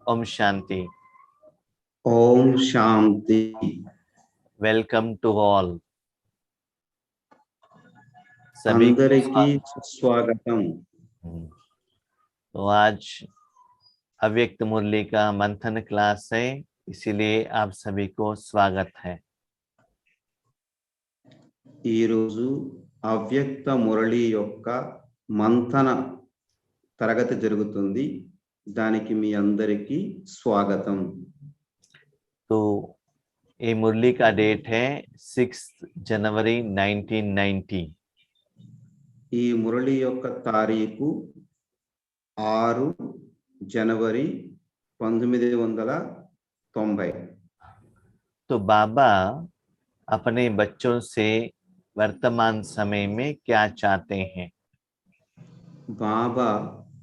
ओम शांति। ओम शांति। Welcome to all. सभी अंदरिकी स्वागतम। तो आज अव्यक्त मुरली का मंथन क्लास है, इसीलिए आप सभी को स्वागत है। ఈ రోజు అవ్యక్త మురళి యొక్క మంథన తరగతి జరుగుతుంది, దానికి మీ అందరికీ స్వాగతం। तो ये मुरली का डेट है 6 जनवरी 1990। ఈ మురళి యొక్క తారీఖు 6 జనవరి 1990। तो बाबा अपने बच्चों से वर्तमान समय में क्या चाहते हैं? బాబా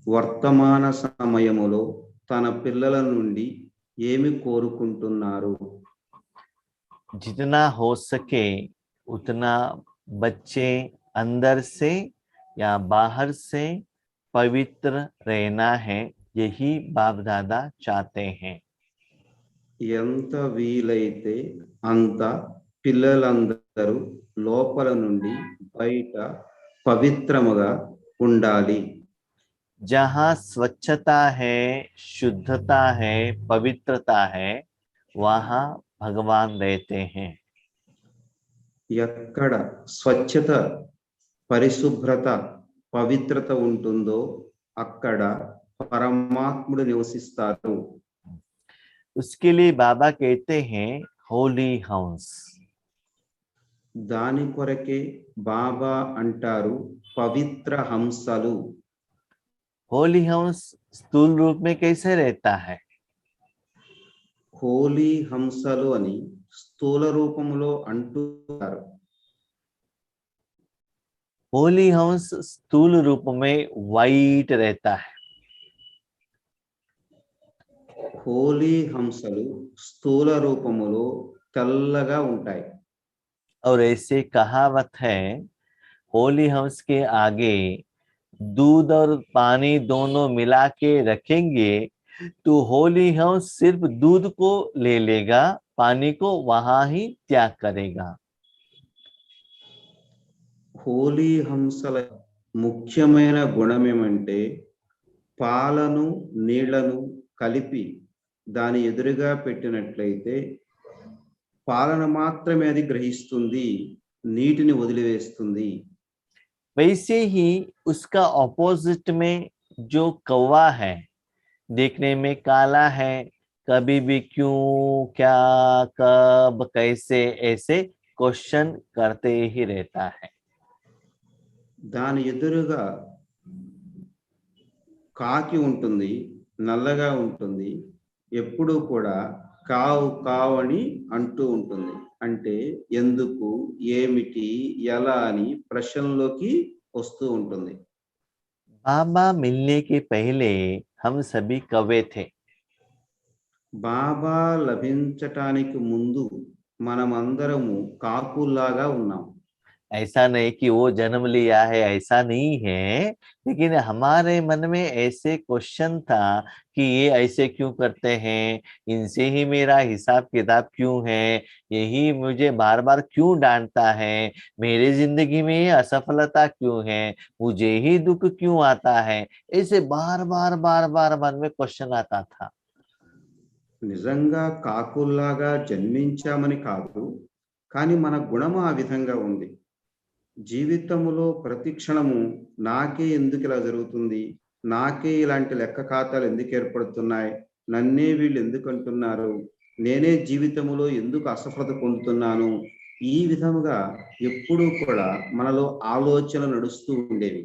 వర్తమాన సమయములో తన పిల్లల నుండి ఏమి కోరుకుంటున్నారు? जितना हो सके उतना बच्चे अंदर से या बाहर से पवित्र रहना है, यही बाप दादा चाहते हैं। ఎంత వీలైతే అంత పిల్లలందరూ లోపల నుండి బయట పవిత్రముగా ఉండాలి। जहाँ स्वच्छता है, शुद्धता है, पवित्रता है, वहाँ भगवान रहते हैं। ఎక్కడ స్వచ్ఛత, పరిశుభ్రత, పవిత్రత ఉంటుందో అక్కడ పరమాత్ముడు నివసిస్తారు। उसके लिए बाबा कहते हैं होली हाउस। దాని కొరకే బాబా అంటారు పవిత్ర హంసలు। होली हाउस स्थूल रूप में कैसे रहता है? హోలీ హంసలు అని స్థూల రూపంలో అంటారు। होली हाउस स्थूल रूप में वाइट रहता है। హోలీ హంసలు స్థూల రూపములో తెల్లగా ఉంటాయి। और ऐसे कहावत है, होली हाउस के आगे दूध और पानी दोनों मिला के रखेंगे तो होली हाउस सिर्फ दूध को ले लेगा, पानी को वहां ही त्याग करेगा। హోలీ హంసల ముఖ్యమైన గుణం ఏమంటే పాలను నీళ్లను కలిపి దాని ఎదురుగా పెట్టినట్లయితే పాలను మాత్రమే అది గ్రహిస్తుంది, నీటిని వదిలివేస్తుంది। वैसे ही उसका ऑपोजिट में जो कौवा है, देखने में काला है, कभी भी क्यों, क्या, कब, कैसे, ऐसे क्वेश्चन करते ही रहता है। దాని ఎదురుగా కాకి ఉంటుంది, నల్లగా ఉంటుంది, ఎప్పుడూ కూడా కావు కావు అని అంటూ ఉంటుంది। అంటే ఎందుకు, ఏమిటి, ఎలా అని ప్రశ్నలోకి వస్తూ ఉంటుంది। बाबा मिलने के पहले हम सभी कौवे थे। బాబా లభించటానికి ముందు మనమందరము కాకుల్లాగా ఉన్నాం। ऐसा नहीं कि वो जन्म लिया है, ऐसा नहीं है, लेकिन हमारे मन में ऐसे क्वेश्चन था कि ये ऐसे क्यों करते हैं, इनसे ही मेरा हिसाब किताब क्यों है, यही मुझे बार बार क्यों डांटता है, मेरे जिंदगी में ये असफलता क्यों है, मुझे ही दुख क्यों आता है, ऐसे बार बार बार बार मन में क्वेश्चन आता था। నిజంగా కాకుల్లాగా జన్మించామని కాదు, కానీ మన గుణము ఆ విధంగా ఉంది। జీవితంలో ప్రతి క్షణము నాకే ఎందుకు ఇలా జరుగుతుంది, నాకే ఇలాంటి లెక్క ఖాతాలు ఎందుకు ఏర్పడుతున్నాయి, నన్నే వీళ్ళు ఎందుకు అంటున్నారు, నేనే జీవితంలో ఎందుకు అసఫలత పొందుతున్నాను, ఈ విధముగా ఎప్పుడూ కూడా మనలో ఆలోచన నడుస్తూ ఉండేవి।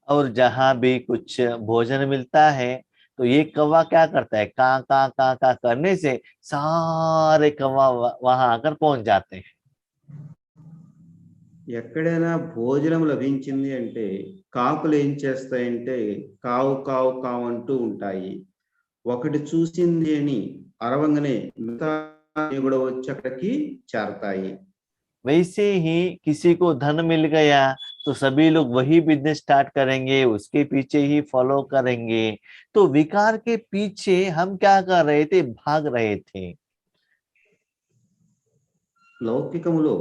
और जहां भी कुछ भोजन मिलता है तो ये कौवा क्या करता है, का का का का करने से सारे कौवा वहां आकर पहुंच जाते हैं। ఎక్కడైనా భోజనం లభించింది అంటే కాకులు ఏం చేస్తాయంటే కావు కావు కావు అంటూ ఉంటాయి। ఒకటి చూసింది అని అరవంగానే మిగతా కూడా వచ్చి అక్కడికి చేరతాయి। वैसे ही किसी को धन मिल गया तो सभी लोग वही बिजनेस स्टार्ट करेंगे, उसके पीछे ही फॉलो करेंगे। तो विकार के पीछे हम क्या कर रहे थे? भाग रहे थे। లౌకికములో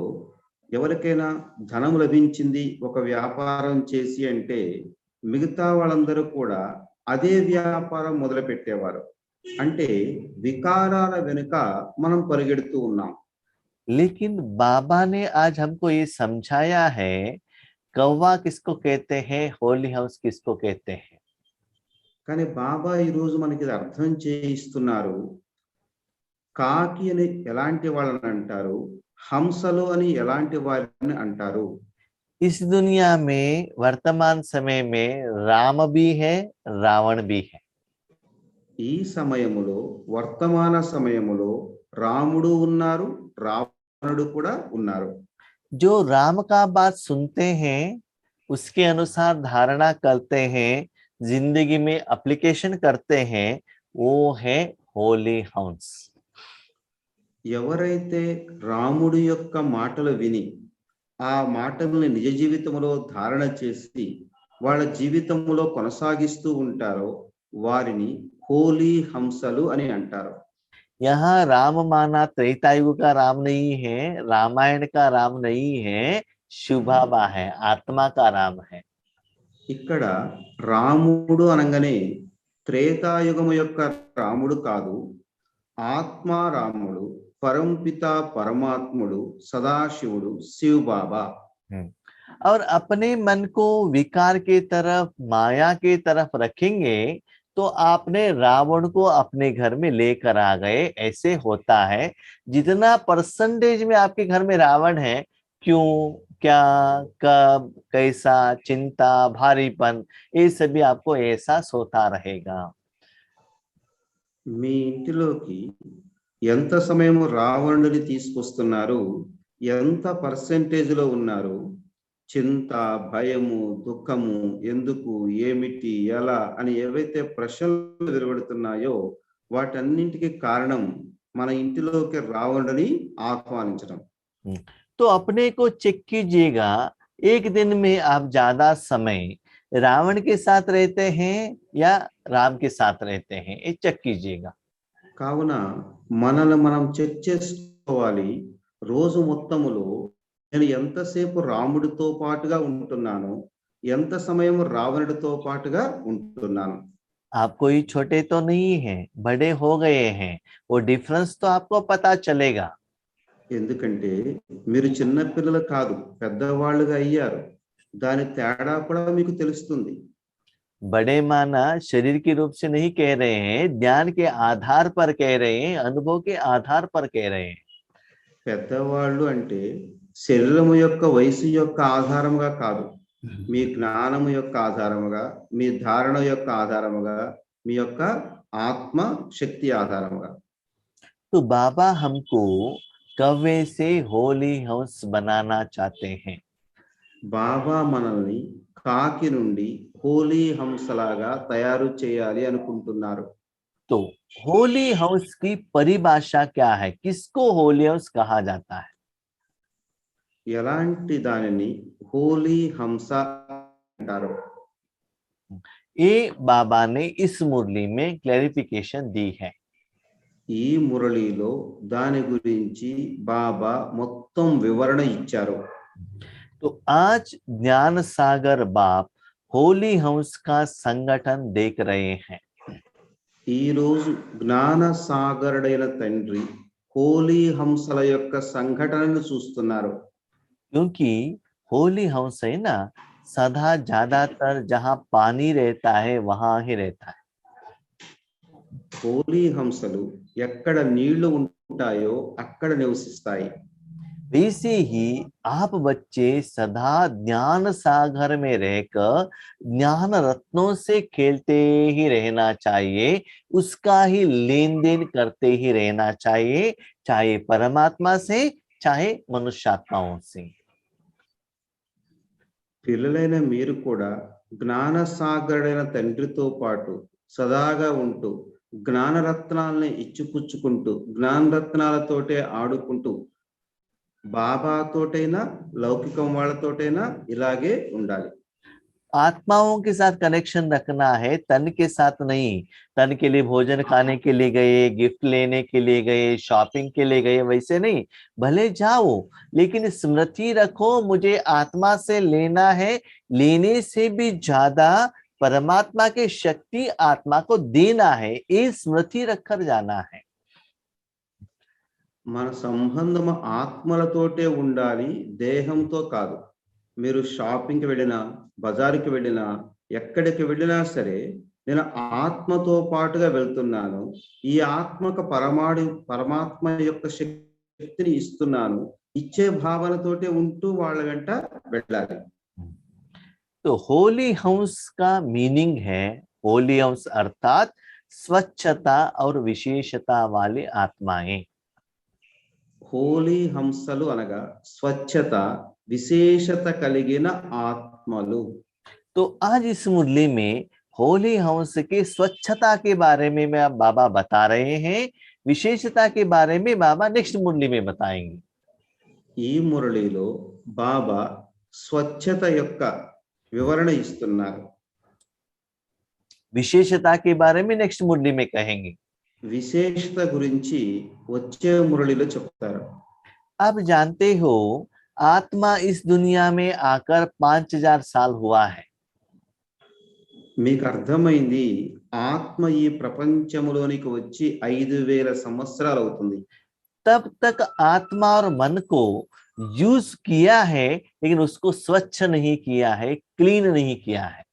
ఎవరికైనా ధనం లభించింది ఒక వ్యాపారం చేసి అంటే మిగతా వాళ్ళందరూ కూడా అదే వ్యాపారం మొదలుపెట్టేవారు. అంటే వికారాల వెనుక మనం పరిగెడుతూ ఉన్నాం. लेकिन बाबा ने आज हमको ये समझाया है, कौवा किसको कहते हैं, होली हाउस किसको कहते हैं। కానీ బాబా ఈరోజు మనకి ఇది అర్థం చేయిస్తున్నారు. కాకి అని ఎలాంటి వాళ్ళని అంటారు, హంసలు అని ఎలాంటి వారిని అంటారు. इस दुनिया में वर्तमान समय में राम भी है, रावण भी है। ఈ సమయములో వర్తమాన సమయములో రాముడు ఉన్నారు, రావణుడు కూడా ఉన్నారు. जो राम का बात सुनते हैं, उसके अनुसार धारणा करते हैं, जिंदगी में एप्लीकेशन करते हैं, वो है होली हाउस। ఎవరైతే రాముడి యొక్క మాటలు విని ఆ మాటల్ని నిజ జీవితంలో ధారణ చేసి వాళ్ళ జీవితంలో కొనసాగిస్తూ ఉంటారో వారిని హోలీ హంసలు అని అంటారు. यहाँ राम माना त्रेता युग का राम नहीं है, रामायण का राम नहीं है, शुभाबा है, आत्मा का राम है। ఇక్కడ రాముడు అనగానే త్రేతాయుగము యొక్క రాముడు కాదు, ఆత్మారాముడు, పరంపిత పరమాత్ముడు, సదాశివుడు, శివ బాబా. और अपने मन को विकार के तरफ, माया के तरफ रखेंगे तो आपने रावण को अपने घर में लेकर आ गए। ऐसे होता है, जितना परसेंटेज में आपके घर में रावण है, क्यों, क्या, कब, कैसा, चिंता, भारीपन, ये सभी आपको एहसास होता रहेगा। మీ ఇంటిలోకి ఎంత సమయము రావణుడిని తీసుకొస్తున్నారు, ఎంత పర్సెంటేజ్లో ఉన్నారు, చింత, భయము, దుఃఖము, ఎందుకు, ఏమిటి, ఎలా అని ఏవైతే ప్రశ్నలు వెలువడుతున్నాయో వాటన్నింటికి కారణం మన ఇంటిలోకి రావణుడిని ఆహ్వానించడం. तो अपने को चेक कीजिएगा, एक दिन में आप ज्यादा समय रावण के साथ रहते हैं या राम के साथ रहते हैं, ये चेक कीजिएगा। కావున మనల్ని మనం చెక్ చేసుకోవాలి. రోజు మొత్తములో నేను ఎంతసేపు రాముడితో పాటుగా ఉంటున్నాను, ఎంత సమయం రావణుడితో పాటుగా ఉంటున్నాను. आप कोई छोटे तो नहीं हैं, बड़े हो गए हैं, वो डिफरेंस तो आपको पता चलेगा। ఎందుకంటే మీరు చిన్న పిల్లలు కాదు, పెద్దవాళ్ళుగా అయ్యారు. దాని తేడా కూడా మీకు తెలుస్తుంది. बड़े माना शरीर के रूप से नहीं कह रहे हैं, ज्ञान के आधार पर कह रहे हैं, अनुभव के आधार पर कह रहे हैं। పెద్దవాళ్ళు అంటే శరీరము యొక్క వయసు యొక్క ఆధారముగా కాదు, మీ జ్ఞానము యొక్క ఆధారముగా, మీ ధారణ యొక్క ఆధారముగా, మీ యొక్క ఆత్మ శక్తి ఆధారముగా. तो बाबा हमको कौवे से होली हाउस बनाना चाहते हैं। బాబా మనల్ని కాకి నుండి హోలీ హంసలాగా తయారు చేయాలి అనుకుంటున్నారు. तो होली हाउस की परिभाषा क्या है, किसको होली हाउस कहा जाता है? ఎలాంటి దానిని హోలీ హంస అంటారు? ये बाबा ने इस मुरली में क्लैरिफिकेशन दी है। ఈ మురళిలో దాని గురించి బాబా మొత్తం వివరణ ఇచ్చారు. तो आज ज्ञान सागर बाप होली हाउस का संगठन देख रहे हैं। ఈ రోజు జ్ఞాన సాగరుడైన తండ్రి హోలీ హంసల యొక్క సంఘటనను చూస్తున్నారు. क्योंकि होली हाउस है ना, सदा ज्यादातर जहां पानी रहता है वहां ही रहता है। హోలీ హంసలు ఎక్కడ నీళ్లు ఉంటాయో అక్కడ నివసిస్తాయి. वैसे ही आप बच्चे सदा ज्ञान सागर में रहकर ज्ञान रत्नों से खेलते ही रहना चाहिए, उसका ही लेन देन करते ही रहना चाहिए, चाहे परमात्मा से चाहे मनुष्यात्माओं से। పిల్లలైన మీరు కూడా జ్ఞాన సాగరుడైన తండ్రితో పాటు సదాగా ఉంటూ జ్ఞానరత్నాలని ఇచ్చిపుచ్చుకుంటూ జ్ఞానరత్నాలతోటే ఆడుకుంటూ బాబాతోటైనా లౌకికం వాళ్ళతోటైనా ఇలాగే ఉండాలి. आत्माओं के साथ कनेक्शन रखना है, तन के साथ नहीं। तन के लिए भोजन खाने के लिए गए, गिफ्ट लेने के लिए गए, शॉपिंग के लिए गए, वैसे नहीं। भले जाओ, लेकिन स्मृति रखो मुझे आत्मा से लेना है। लेने से भी ज्यादा परमात्मा की शक्ति आत्मा को देना है, ये स्मृति रखकर जाना है। మన సంబంధం ఆత్మలతోటే ఉండాలి, దేహంతో కాదు. మీరు షాపింగ్కి వెళ్ళినా, బజారుకి వెళ్ళినా, ఎక్కడికి వెళ్ళినా సరే నేను ఆత్మతో పాటుగా వెళ్తున్నాను, ఈ ఆత్మకు పరమాత్మ యొక్క శక్తిని ఇస్తున్నాను, ఇచ్చే భావనతోటే ఉంటూ వాళ్ళ వెంట వెళ్ళాలి. तो होली हंस का मीनिंग है, होली हंस अर्थात स्वच्छता और विशेषता वाली आत्माएं। హోలీ హంసలు అనగా స్వచ్ఛత, విశేషత కలిగిన ఆత్మలు. तो आज इस मुरली में होली हंस की स्वच्छता के बारे में बाबा बता रहे हैं, विशेषता के बारे में बाबा नेक्स्ट मुरली में बताएंगे। ఈ మురళిలో బాబా స్వచ్ఛత యొక్క వివరణ ఇస్తున్నారు, विशेषता के बारे में नेक्स्ट मुरली में कहेंगे। విశేషత గురించి వచ్చే మురళిలో చెప్తారు. आप जानते हो आत्मा इस दुनिया में आकर 5000 साल हुआ है। మీకు అర్థమైంది, ఆత్మ ఈ ప్రపంచంలోనికి వచ్చి 5000 సంవత్సరాలు అవుతుంది. तब तक आत्मा और मन को यूज किया है, लेकिन उसको स्वच्छ नहीं किया है, क्लीन नहीं किया है।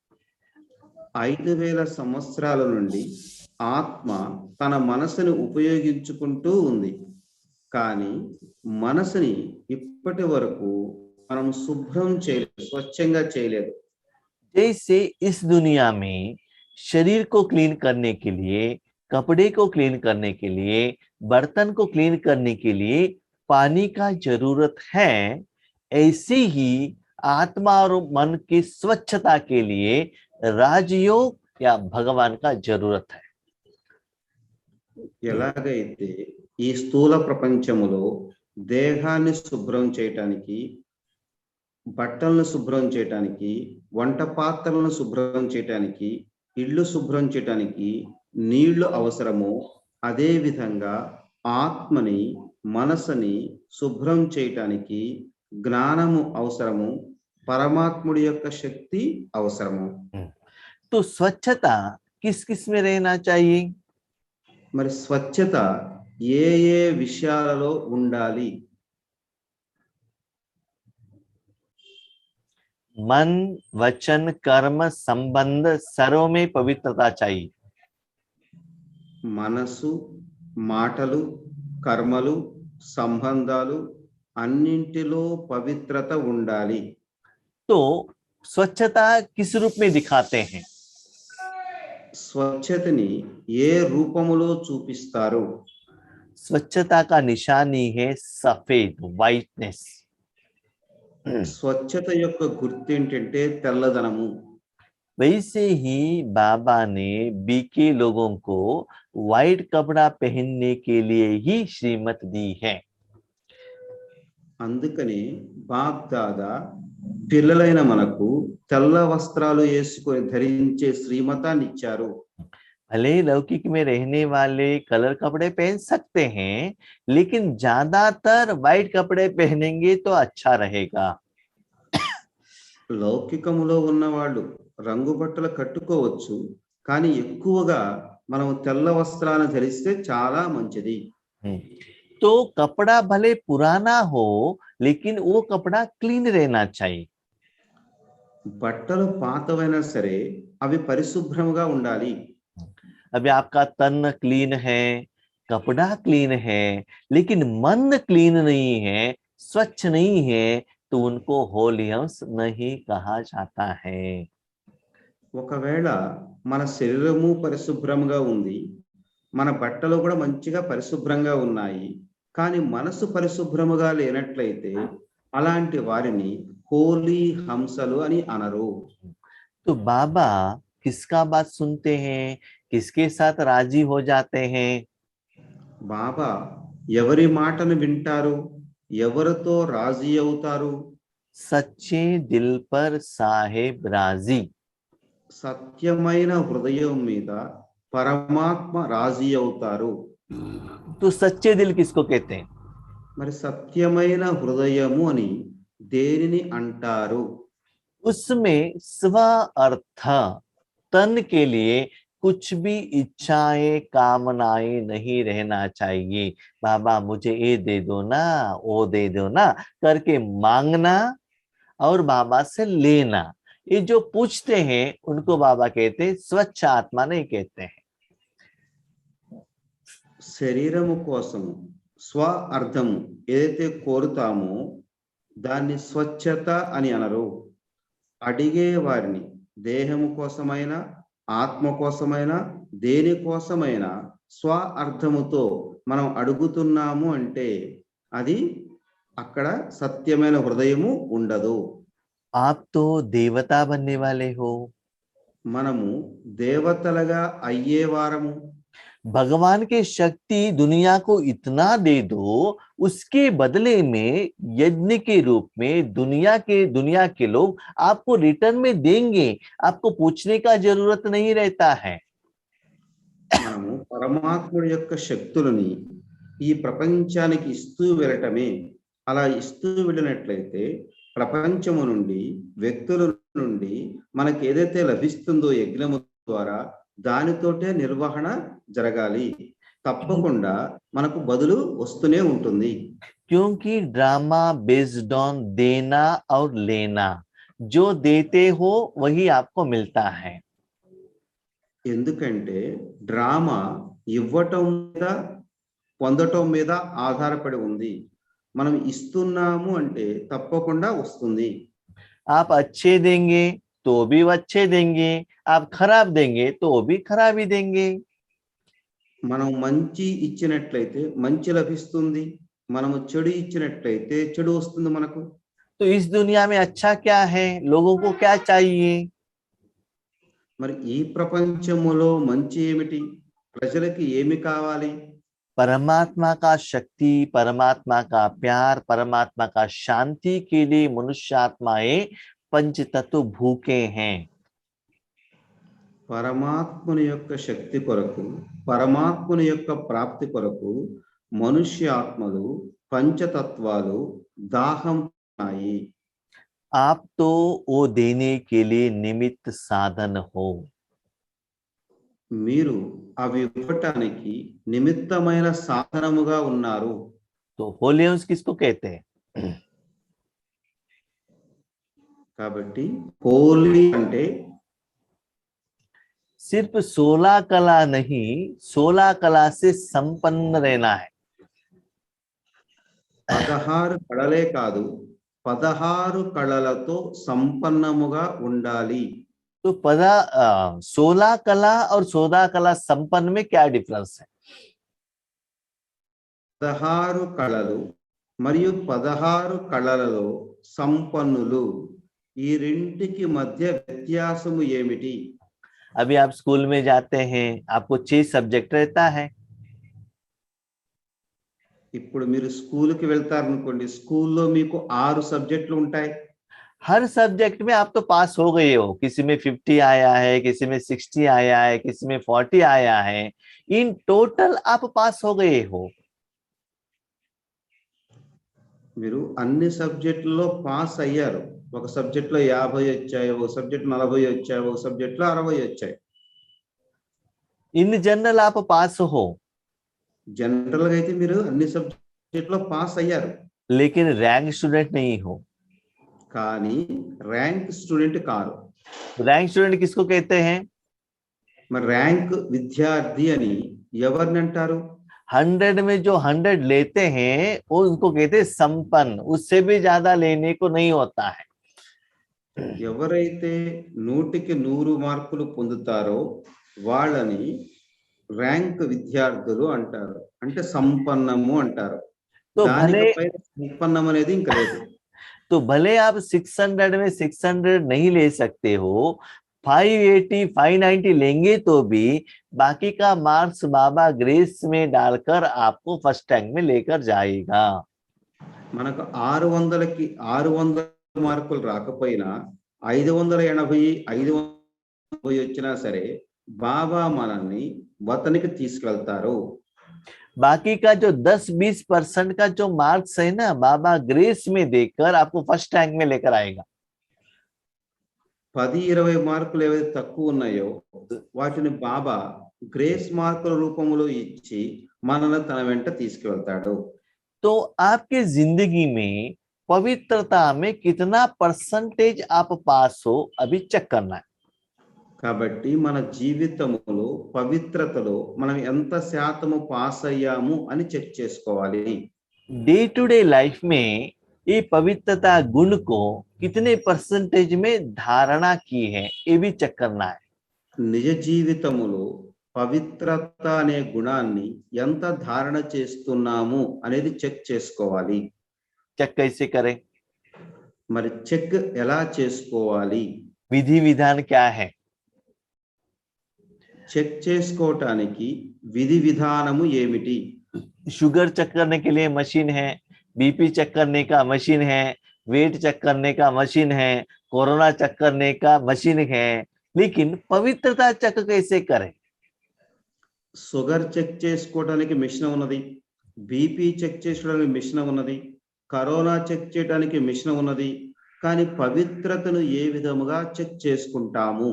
5000 సంవత్సరాల నుండి ఆత్మ తన మనసుని ఉపయోగించుకుంటూ ఉంది, కానీ మనసుని ఇప్పటి వరకు మనం శుభ్రం చేయలేదు, స్వచ్ఛంగా చేయలేదు. जैसे इस दुनिया में शरीर को क्लीन करने के लिए, कपड़े को क्लीन करने के लिए, बर्तन को क्लीन करने के लिए पानी का जरूरत है, ऐसे ही आत्मा और मन की स्वच्छता के लिए राजयोग या भगवान का जरूरत है। ఎలాగైతే ఈ స్థూల ప్రపంచములో దేహాన్ని శుభ్రం చేయటానికి, బట్టలను శుభ్రం చేయటానికి, వంట పాత్రలను శుభ్రం చేయటానికి, ఇళ్ళు శుభ్రం చేయటానికి నీళ్లు అవసరమో, అదే విధంగా ఆత్మని, మనసుని శుభ్రం చేయటానికి జ్ఞానము అవసరము, పరమాత్ముడి యొక్క శక్తి అవసరము. तो स्वच्छता किस किस में रहना चाहिए? మరి స్వచ్ఛత ఏ ఏ విషయాలలో ఉండాలి? मन, वचन, कर्म, संबंध सर्व में पवित्रता चाहिए। మనసు, మాటలు, కర్మలు, సంబంధాలు అన్నింటిలో పవిత్రత ఉండాలి. तो स्वच्छता किस रूप में दिखाते हैं? స్వచ్ఛతని ఏ రూపములో చూపిస్తారు? स्वच्छता का निशानी है सफेद, वाइटनेस। స్వచ్ఛత యొక్క గుర్తు ఏంటంటే తెల్లదనము. वैसे ही बाबा ने बीके लोगों को व्हाइट कपड़ा पहनने के लिए ही श्रीमत दी है। అందుకని బాప్ దాదా పిల్లలైన మనకు తెల్ల వస్త్రాలు వేసుకొని ధరించే శ్రీమతాన్ని ఇచ్చారు. भले लौकिक में रहने वाले कलर कपड़े पहन सकते हैं, लेकिन ज्यादातर व्हाइट कपड़े पहनेंगे तो अच्छा रहेगा। లౌకికములో ఉన్నవాళ్ళు రంగు బట్టలు కట్టుకోవచ్చు, కానీ ఎక్కువగా మనం తెల్ల వస్త్రాలను ధరిస్తే చాలా మంచిది. तो कपड़ा भले पुराना हो, लेकिन वो कपड़ा क्लीन रहना चाहिए। బట్టలు పాతవైనా సరే అవి పరిశుభ్రంగా ఉండాలి. अभी आपका तन क्लीन है, कपड़ा क्लीन है, लेकिन मन क्लीन नहीं है, स्वच्छ नहीं है, तो उनको होली हंस नहीं कहा जाता है। ఒకవేళ మన శరీరము పరిశుభ్రంగా ఉంది, మన బట్టలు కూడా మంచిగా పరిశుభ్రంగా ఉన్నాయి, కానీ మనసు పరిశుభ్రముగా లేనట్లయితే అలాంటి వారిని హోలీ హంసలు అని అనరు. तो बाबा किसका बात सुनते हैं, किसके साथ राजी हो जाते हैं? బాబా ఎవరి మాటను వింటారు, ఎవరితో రాజీ అవుతారు? सच्चे दिल पर साहेब राजी। సత్యమైన హృదయం మీద పరమాత్మ రాజీ అవుతారు. तो सच्चे दिल किसको कहते हैं? మరి సత్యమైన హృదయము అని దేనిని అంటారు? उसमें स्व अर्थ, तन के लिए कुछ भी इच्छाएं कामनाएं नहीं रहना चाहिए। बाबा मुझे ये दे दो ना, वो दे दो ना करके मांगना और बाबा से लेना, ये जो पूछते हैं उनको बाबा कहते हैं, स्वच्छ आत्मा नहीं कहते हैं। శరీరము కోసము స్వ అర్థము ఏదైతే కోరుతామో దాన్ని స్వచ్ఛత అని అనరు. అడిగే వారిని దేహము కోసమైనా ఆత్మ కోసమైనా దేని కోసమైనా స్వ అర్థముతో మనం అడుగుతున్నాము అంటే అది అక్కడ సత్యమైన హృదయము ఉండదు. आप तो देवता बनने वाले हो, మనము దేవతలుగా అయ్యేవారము. भगवान की शक्ति दुनिया को इतना दे दो, उसके बदले में यज्ञ के रूप में दुनिया के लोग आपको रिटर्न में देंगे, आपको पूछने का जरूरत नहीं रहता है। మనము పరమాత్ముడి యొక్క శక్తులని ఈ ప్రపంచానికి ఇస్తూ వెళ్ళటమే. అలా ఇస్తూ వెళ్ళినట్లయితే ప్రపంచము నుండి వ్యక్తుల నుండి మనకి ఏదైతే లభిస్తుందో యజ్ఞము ద్వారా దానితోటే నిర్వహణ జరగాలి. తప్పకుండా మనకు బదులు వస్తూనే ఉంటుంది. क्योंकि ड्रामा बेस्ड ऑन देना और लेना, जो देते हो वही आपको मिलता है। ఎందుకంటే డ్రామా ఇవ్వటం మీద పొందటం మీద ఆధారపడి ఉంది. మనం ఇస్తున్నాము అంటే తప్పకుండా వస్తుంది. आप अच्छे देंगे तो भी अच्छे देंगे, आप खराब देंगे तो भी खराब ही देंगे। మనం మంచి ఇచ్చినట్లయితే మంచి లభిస్తుంది, మనము చెడు ఇచ్చినట్లయితే చెడు వస్తుంది మనకు. तो इस दुनिया में अच्छा क्या है, लोगों को क्या चाहिए? మరి ఈ ప్రపంచములో మంచి ఏమిటి, ప్రజలకి ఏమి కావాలి? परमात्मा का शक्ति, परमात्मा का प्यार, परमात्मा का शांति के लिए मनुष्य आत्माएं पंच तत्व भूखे हैं। పరమాత్ముని యొక్క శక్తి కొరకు, పరమాత్ముని యొక్క ప్రాప్తి కొరకు మనుష్య ఆత్మలు పంచతత్వాలు దాహం ఉన్నాయి. आप तो वो देने के लिए निमित्त साधन हो। మీరు అవి ఇవ్వటానికి నిమిత్తమైన సాధనముగా ఉన్నారు. तो होलियंस किसको कहते हैं? కాబట్టి హోలీ అంటే सिर्फ 16 कला नहीं, 16 कला से संपन्न रहना है। 16 కళలే కాదు, 16 కళలతో సంపన్నముగా ఉండాలి. तो 16 कला और 14 कला संपन्न में क्या डिफरेंस है? 16 కళలు మరియు 16 కళలలో సంపన్నులు, ఈ రెంటికి మధ్య వ్యత్యాసము ఏమిటి? अभी आप स्कूल में जाते हैं, आपको 6 सब्जेक्ट रहता है। ఇప్పుడు మీరు స్కూల్కి వెళ్తారనుకోండి, స్కూల్లో మీకు 6 సబ్జెక్టులు ఉంటాయి. हर सब्जेक्ट में आप तो पास हो गए हो, किसी में 50 आया है, किसी में 60 आया है, किसी में 40 आया है, इन टोटल आप पास हो गए हो। మీరు అన్ని సబ్జెక్టుల్లో పాస్ అయ్యారు. ఒక సబ్జెక్ట్లో 50 వచ్చాయి, ఒక సబ్జెక్ట్ 40 వచ్చాయి, ఒక సబ్జెక్ట్లో 60 వచ్చాయి. इन जनरल आप पास हो, జనరల్ గా అయితే మీరు అన్ని సబ్జెక్టులో పాస్ అయ్యారు, लेकिन रैंक स्टूडेंट नहीं हो। కానీ rank student car. Rank student किसको कहते हैं? మరి ర్యాంక్ విద్యార్థి అని ఎవరిని అంటారు? 100 में जो 100 लेते हैं वो उनको कहते हैं संपन्न, उससे भी ज्यादा लेने को नहीं होता है। ఎవరైతే 100కి 100 మార్కులు పొందుతారో వాళ్ళని ర్యాంక్ విద్యార్థులు అంటారు, అంటే సంపన్నము అంటారు. तो దానికి भले పైన సంపన్నం అనేది ఇంకా లేదు. तो भले आप 600 में 600 नहीं ले सकते हो, 580 590 लेंगे तो भी बाकी का मार्क्स बाबा ग्रेस में डालकर आपको फर्स्ट रैंक में लेकर जाएगा। మనకు 600కి 600 మార్కులు రాకపోయినా 580, 580 వచ్చినా సరే బాబా మనల్ని వతనికి తీసుకెళ్తారు. बाकी का जो 10-20% का जो मार्क्स है ना, बाबा ग्रेस में देकर आपको फर्स्ट रैंक में लेकर आएगा. 10-20 మార్కులు ఏవైతే తక్కువ ఉన్నాయో వాటిని బాబా గ్రేస్ మార్కుల రూపంలో ఇచ్చి మనల్ని తన వెంట తీసుకెళ్తాడు. तो आपके जिंदगी में पवित्रता में कितना परसेंटेज आप पास हो, अभी चेक करना है. కాబట్టి మన జీవితములో పవిత్రతలో మనం ఎంత శాతము పాస్ అయ్యాము అని చెక్ చేసుకోవాలి. डे टू डे लाइफ में ये पवित्रता गुण को कितने परसेंटेज में धारणा की है, ये भी चेक करना है. నిజ జీవితములో పవిత్రత అనే గుణాన్ని ఎంత ధారణ చేస్తున్నాము అనేది చెక్ చేసుకోవాలి. चेक कैसे करें? మరి చెక్ ఎలా చేసుకోవాలి? विधि विधान क्या है? చెక్ చేసుకోవటానికి విధి విధానము ఏమిటి? शुगर चेक करने के लिए मशीन है, बीपी चेक करने का मशीन है, वेट चेक करने का मशीन है, कोरोना चेक करने का मशीन है, लेकिन पवित्रता चेक कैसे करें? షుగర్ చెక్ చేసుకోవడానికి మిషన్ ఉన్నది, బీపీ చెక్ చేసుకోవడానికి మిషన్ ఉన్నది, కరోనా చెక్ చేయడానికి మిషన్ ఉన్నది, కానీ పవిత్రతను ఏ విధముగా చెక్ చేసుకుంటాము?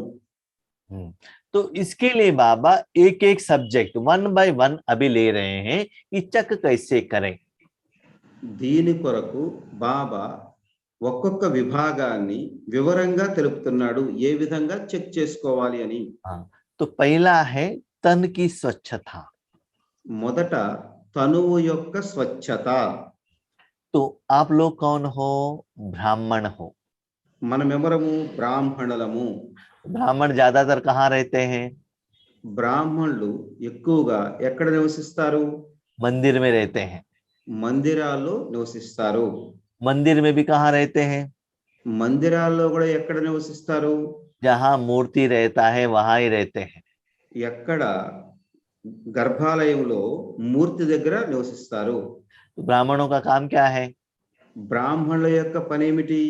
तो इसके लिए बाबा एक एक सब्जेक्ट 1 by 1 अभी ले रहे हैं कि चेक कैसे करें. దీని కొరకు బాబా ఒక్కొక్క విభాగాన్ని వివరంగా తెలుపుతున్నాడు ఏ విధంగా చెక్ చేసుకోవాలి అని. तो पहला है तन की स्वच्छता. మొదట తనువు యొక్క స్వచ్ఛత. तो आप लोग कौन हो? ब्राह्मण हो. మనమెవరము? బ్రాహ్మణులము. ब्राह्मण ज्यादातर कहाँ रहते हैं? బ్రాహ్మణులు ఎక్కువగా ఎక్కడ నివసిస్తారు? मंदिर में रहते हैं. మందిరాల్లో నివసిస్తారు. मंदिर में भी कहाँ रहते हैं? మందిరాల్లో కూడా ఎక్కడ నివసిస్తారు? जहाँ मूर्ति रहता है वहां ही रहते हैं. ఎక్కడ గర్భాలయంలో మూర్తి దగ్గర నివసిస్తారు. ब्राह्मणों का काम क्या है? బ్రాహ్మణుల యొక్క పని ఏమిటి?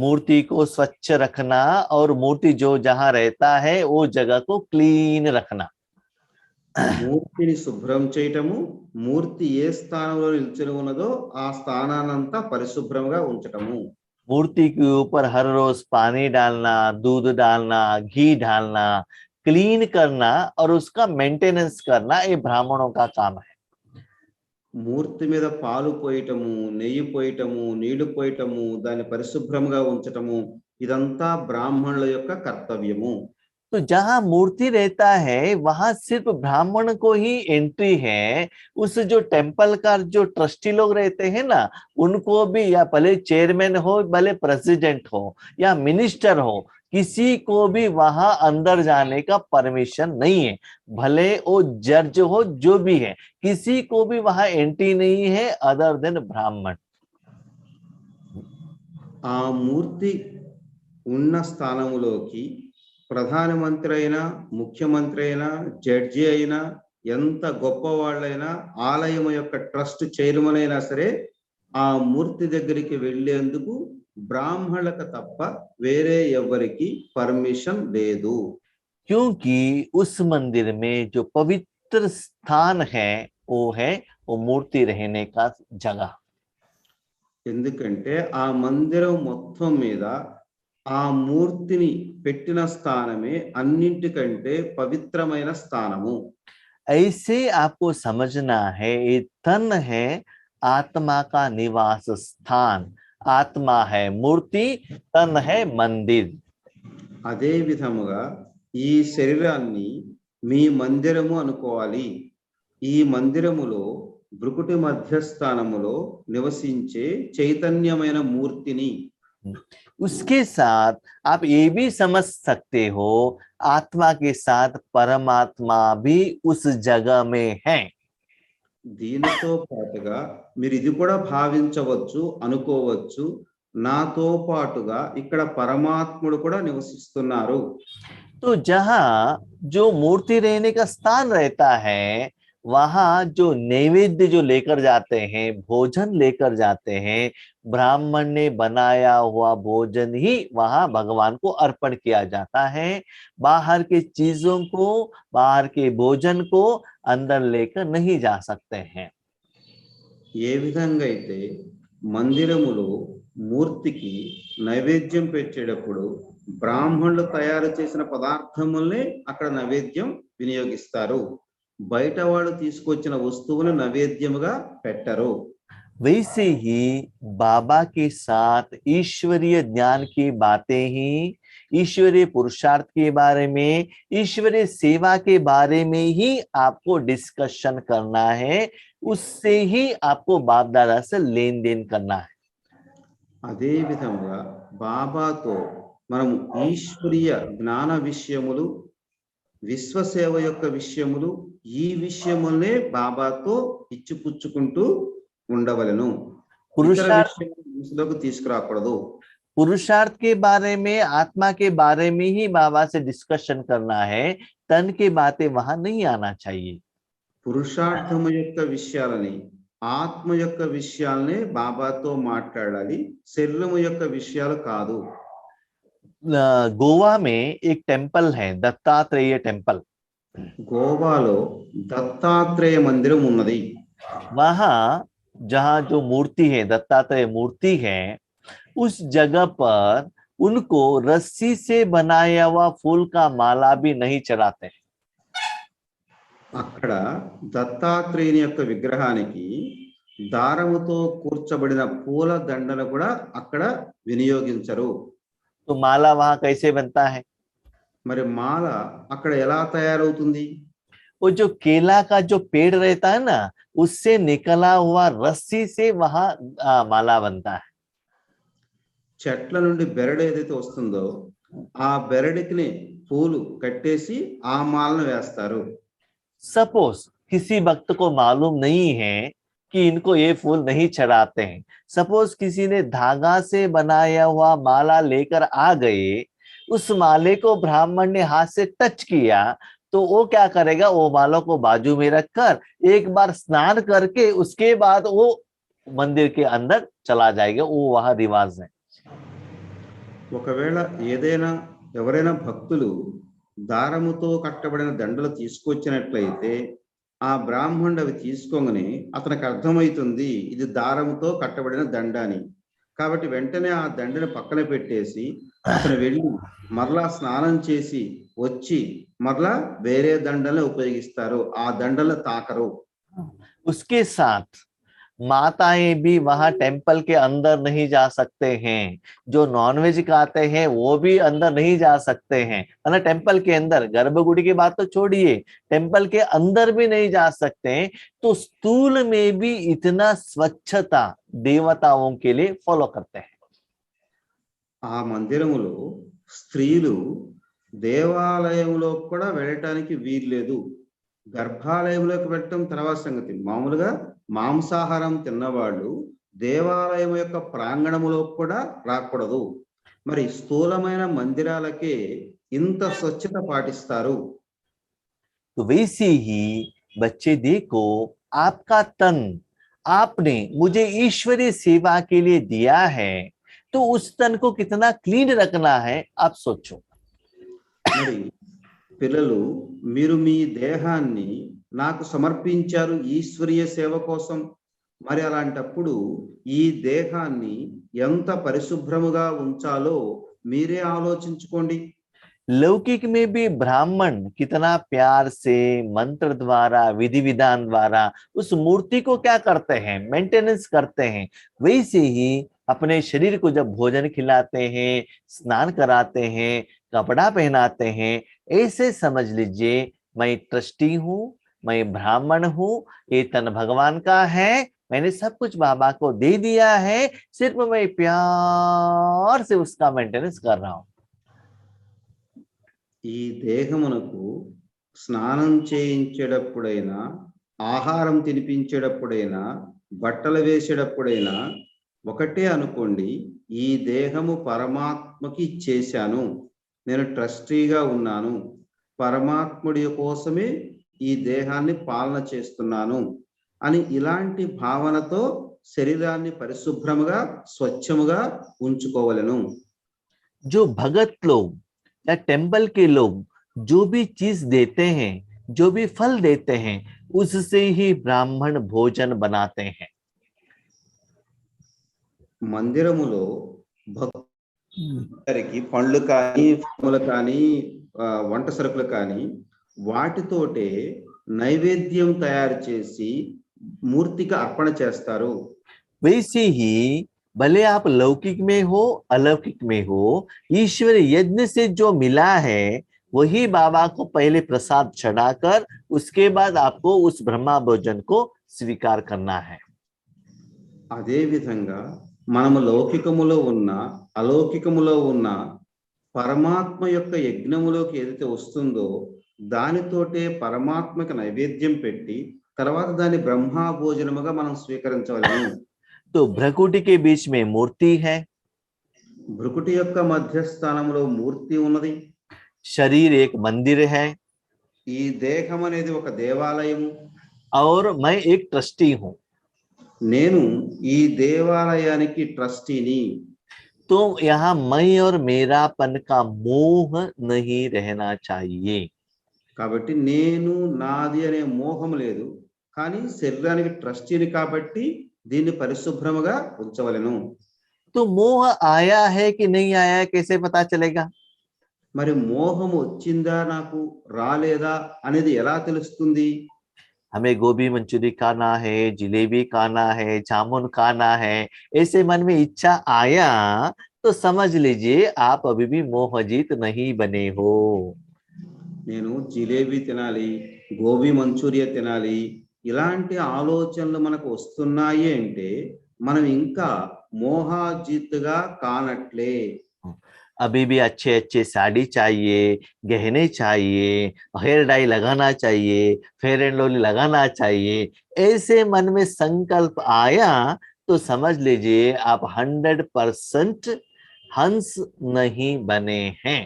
मूर्ति को स्वच्छ रखना और मूर्ति जो जहाँ रहता है वो जगह को क्लीन रखना. మూర్తిని శుభ్రం చేయటము, మూర్తి ఏ స్థానంలో నిల్చొని ఉన్నదో ఆ స్థానాన్నంతా పరిశుభ్రంగా ఉంచటము. मूर्ति के ऊपर हर रोज पानी डालना, दूध डालना, घी डालना, क्लीन करना और उसका मेंटेनेंस करना, ये ब्राह्मणों का काम है. మూర్తి మీద పాలు పోయటము, నెయ్యి పోయటము, నీళ్లు పోయటము, దాన్ని పరిశుభ్రంగా ఉంచటము, ఇదంతా బ్రాహ్మణుల యొక్క కర్తవ్యము. तो जहां मूर्ति रहता है वहां सिर्फ ब्राह्मण को ही एंट्री है. उस जो टेम्पल का जो ट्रस्टी लोग रहते हैं ना, उनको भी, या भले चेयरमैन हो, भले प्रेसिडेंट हो या मिनिस्टर हो, किसी को भी वहां अंदर जाने का परमिशन नहीं है. भले वो जज हो, जो भी है, किसी को भी वहां एंट्री नहीं है अदर देन ब्राह्मण. ఆ మూర్తి ఉన్న స్థానములోకి ప్రధానమంత్రి అయినా, ముఖ్యమంత్రి అయినా, జడ్జి అయినా, ఎంత గొప్ప వాళ్ళైనా, ఆలయం యొక్క ట్రస్ట్ చైర్మన్ అయినా సరే ఆ మూర్తి దగ్గరికి వెళ్ళేందుకు బ్రాహ్మణులకు తప్ప వేరే ఎవరికి పర్మిషన్ లేదు. क्योंकि उस मंदिर में जो पवित्र स्थान है वो मूर्ति रहने का जगह. ఎందుకంటే ఆ మందిరం మొత్తం మీద ఆ మూర్తిని పెట్టిన స్థానమే అన్నింటికంటే పవిత్రమైన స్థానము. ऐसे आपको समझना है, ये तन है आत्मा का निवास स्थान. आत्मा है मूर्ति, तन है मंदिर. అదే విధముగా ఈ శరీరాన్ని మీ మందిరము అనుకోవాలి. ఈ మందిరములో భృకుటి మధ్యస్థానములో నివసించే చైతన్యమైన మూర్తిని. उसके साथ आप ये भी समझ सकते हो, आत्मा के साथ परमात्मा भी उस जगह में है. దీనితో పాటుగా మీరు ఇది కూడా భావించవచ్చు, అనుకోవచ్చు, నాతో పాటుగా ఇక్కడ పరమాత్ముడు కూడా నివసిస్తున్నారు. तो जहां जो मूर्ति रहने का स्थान रहता है वहां जो नैवेद्य जो लेकर जाते हैं, भोजन लेकर जाते हैं, ब्राह्मण ने बनाया हुआ भोजन ही वहां भगवान को अर्पण किया जाता है। बाहर की चीजों को, बाहर के भोजन को अंदर लेकर नहीं जा सकते हैं। ఏ విధంగా అయితే మందిరములో మూర్తికి నైవేద్యం పెట్టేటప్పుడు బ్రాహ్మణులు తయారు చేసిన పదార్థముల్ని అక్కడ నైవేద్యం వినియోగిస్తారు, బయట వాళ్ళు తీసుకొచ్చిన వస్తువును నైవేద్యముగా పెట్టరు। वैसे ही बाबा के साथ ईश्वरीय ज्ञान की बातें ही, ईश्वरीय पुरुषार्थ के बारे में, ईश्वरीय सेवा के बारे में ही आपको डिस्कशन करना है। उससे ही आपको बाप दादा से लेन देन करना है। అదే విధంగా బాబాతో మనం ఈశ్వరీయ జ్ఞాన విషయములు, విశ్వసేవ యొక్క విషయములు, ఈ విషయములనే బాబాతో ఇచ్చిపుచ్చుకుంటూ ఉండవలను, ఇతర पुरुषार्थ విషయాలను మనసులోకి తీసుకురాకూడదు। पुरुषार्थ के बारे में, आत्मा के बारे में ही बाबा से डिस्कशन करना है। तन की बातें वहां नहीं आना चाहिए। పురుషార్థము యొక్క విషయాలని, ఆత్మ యొక్క విషయాలనే బాబాతో మాట్లాడాలి, శరీరము యొక్క విషయాలు కాదు। गोवा में एक टेम्पल है, दत्तात्रेय टेम्पल। గోవాలో దత్తాత్రేయ మందిరం ఉన్నది। वहां जहां जो मूर्ति है, दत्तात्रेय मूर्ति है, उस जगह पर उनको रस्सी से बनाया हुआ फूल का माला भी नहीं चढ़ाते। అక్కడ దత్తాత్రేయుని యొక్క విగ్రహానికి దారముతో కూర్చబడిన పూల దండను కూడా అక్కడ వినియోగించరు। तो माला वहां कैसे बनता है? మరి మాల అక్కడ ఎలా తయారవుతుంది? वो जो केला का जो पेड़ रहता है ना, उससे निकला हुआ रस्सी से वहां माला बनता है। చెట్ల నుండి బెరడు ఏదైతే వస్తుందో ఆ బెరడికి పూలు కట్టేసి ఆ మాలను వేస్తారు। सपोज किसी भक्त को मालूम नहीं है कि इनको ये फूल नहीं चढ़ाते हैं, सपोज किसी ने धागा से बनाया हुआ माला लेकर आ गए, उस माले को ब्राह्मण ने हाथ से टच किया, तो वो क्या करेगा, वो माला को बाजू में रखकर एक बार स्नान करके उसके बाद वो मंदिर के अंदर चला जाएगा। वो वहां रिवाज है। ఒకవేళ ఏదైనా ఎవరైనా భక్తులు దారముతో కట్టబడిన దండలు తీసుకొచ్చినట్లయితే ఆ బ్రాహ్మణుడు అవి తీసుకోగానే అతనికి అర్థమవుతుంది ఇది దారముతో కట్టబడిన దండ అని, కాబట్టి వెంటనే ఆ దండను పక్కన పెట్టేసి అతను వెళ్ళి మరలా స్నానం చేసి వచ్చి మరలా వేరే దండలను ఉపయోగిస్తారు, ఆ దండలు తాకరు। उसके साथ माताएं भी वहां टेम्पल के अंदर नहीं जा सकते हैं। जो नॉनवेज खाते हैं वो भी अंदर नहीं जा सकते हैं। है ना, टेम्पल के अंदर, गर्भगुड़ी की बात तो छोड़िए, टेम्पल के अंदर भी नहीं जा सकते। तो स्थूल में भी इतना स्वच्छता देवताओं के लिए फॉलो करते हैं। ఆ మందిరములో స్త్రీలు దేవాలయంలో కూడా వెళ్ళటానికి వీల్లేదు, గర్భాలయంలోకి వెళ్ళటం తర్వాత సంగతి, మామూలుగా మాంసాహారం తిన్నవాళ్ళు దేవాలయం యొక్క ప్రాంగణములో కూడా రాకూడదు। మరి స్థూలమైన మందిరాలకే ఇంత స్వచ్ఛత పాటిస్తారు। तो वैसे ही बच्चे देखो, आपका तन आपने मुझे ईश्वरीय सेवा के लिए दिया है, तो उस तन को कितना क्लीन रखना है आप सोचो। మరి పిల్లలు, మీరు మీ దేహాన్ని నాకు సమర్పించారు ఈశ్వరీయ సేవ కోసం, మరి అలాంటప్పుడు ఈ దేహాన్ని ఎంత పరిశుభ్రముగా ఉంచాలో మీరే ఆలోచించుకోండి। लौकिक में भी ब्राह्मण कितना प्यार से मंत्र द्वारा, विधि विधान द्वारा उस मूर्ति को क्या करते हैं, मेंटेनेंस करते हैं। वैसे ही अपने शरीर को जब भोजन खिलाते हैं, स्नान कराते हैं, कपड़ा पहनाते हैं, ऐसे समझ लीजिए मैं ट्रस्टी हूँ, मैं ब्राह्मण हूँ, ये तन भगवान का है, मैंने सब कुछ बाबा को दे दिया है, सिर्फ मैं प्यार से उसका मेंटेनेंस कर रहा हूँ। ఈ దేహమునకు స్నానం చేయించేటప్పుడైనా, ఆహారం తినిపించేటప్పుడైనా, బట్టలు వేసేటప్పుడైనా ఒకటే అనుకోండి, ఈ దేహము పరమాత్మకి ఇచ్చేశాను, నేను ట్రస్టీగా ఉన్నాను, పరమాత్ముడి కోసమే ఈ దేహాన్ని పాలన చేస్తున్నాను అని ఇలాంటి భావనతో శరీరాన్ని పరిశుభ్రముగా స్వచ్ఛముగా ఉంచుకోవలెను. जो भगत लोग या टेम्पल के लोग जो भी चीज देते हैं, जो भी फल देते हैं, उससे ही ब्राह्मण भोजन बनाते हैं. మందిరములో భక్తులకి పండ్లు కానీ ఫలములు కానీ వంట సరుకులు కానీ వాటితోటే నైవేద్యం తయారు చేసి మూర్తికి అర్పణ చేస్తారు. वैसे ही भले आप लौकिक में हो अलौकिक में हो, ईश्वर यज्ञ से जो मिला है वही बाबा को पहले प्रसाद चढ़ाकर उसके बाद आपको उस ब्रह्मा भोजन को स्वीकार करना है. అదే విధంగా మనము లౌకికములో ఉన్న అలౌకికములో ఉన్న పరమాత్మ యొక్క యజ్ఞములోకి ఏదైతే వస్తుందో దానితోటే పరమాత్మకి నైవేద్యం పెట్టి తర్వాత దాని బ్రహ్మా భోజనముగా మనం స్వీకరించవలెను. तो भ्रकुटी के बीच में मूर्ति है, భృకుటి యొక్క మధ్యస్థానంలో మూర్తి ఉన్నది. शरीर एक मंदिर है, ఈ దేహం అనేది ఒక దేవాలయము. और मैं एक ट्रस्टी हूं. నేను ఈ దేవాలయానికి ట్రస్టీని. तो यहाँ मैं और मेरापन का मोह नहीं रहना चाहिए. కాబట్టి నేను నాది అనే మోహం లేదు, కానీ శరీరానికి ట్రస్టీని కాబట్టి దీన్ని పరిశుభ్రముగా ఉంచవలెను. तो मोह आया है कि नहीं आया है कैसे पता चलेगा? మరి మోహం వచ్చిందా నాకు రాలేదా అనేది ఎలా తెలుస్తుంది? हमें गोभी मंचूरी खाना है, जलेबी खाना है, जामुन खाना है, ऐसे मन में इच्छा आया तो समझ लीजिए आप अभी भी मोहजीत नहीं बने हो. నేను జిలేబీ తినాలి, గోబీ మంచూరియా తినాలి, ఇలాంటి ఆలోచనలు మనకు వస్తున్నాయి అంటే మనం ఇంకా మోహాజిత్తుగా కానట్లే. अभी भी अच्छे अच्छे साड़ी चाहिए, गहने चाहिए, हेयर डाई लगाना चाहिए, फेयर एंड लवली लगाना चाहिए, ऐसे मन में संकल्प आया तो समझ लीजिए आप 100% हंस नहीं बने हैं.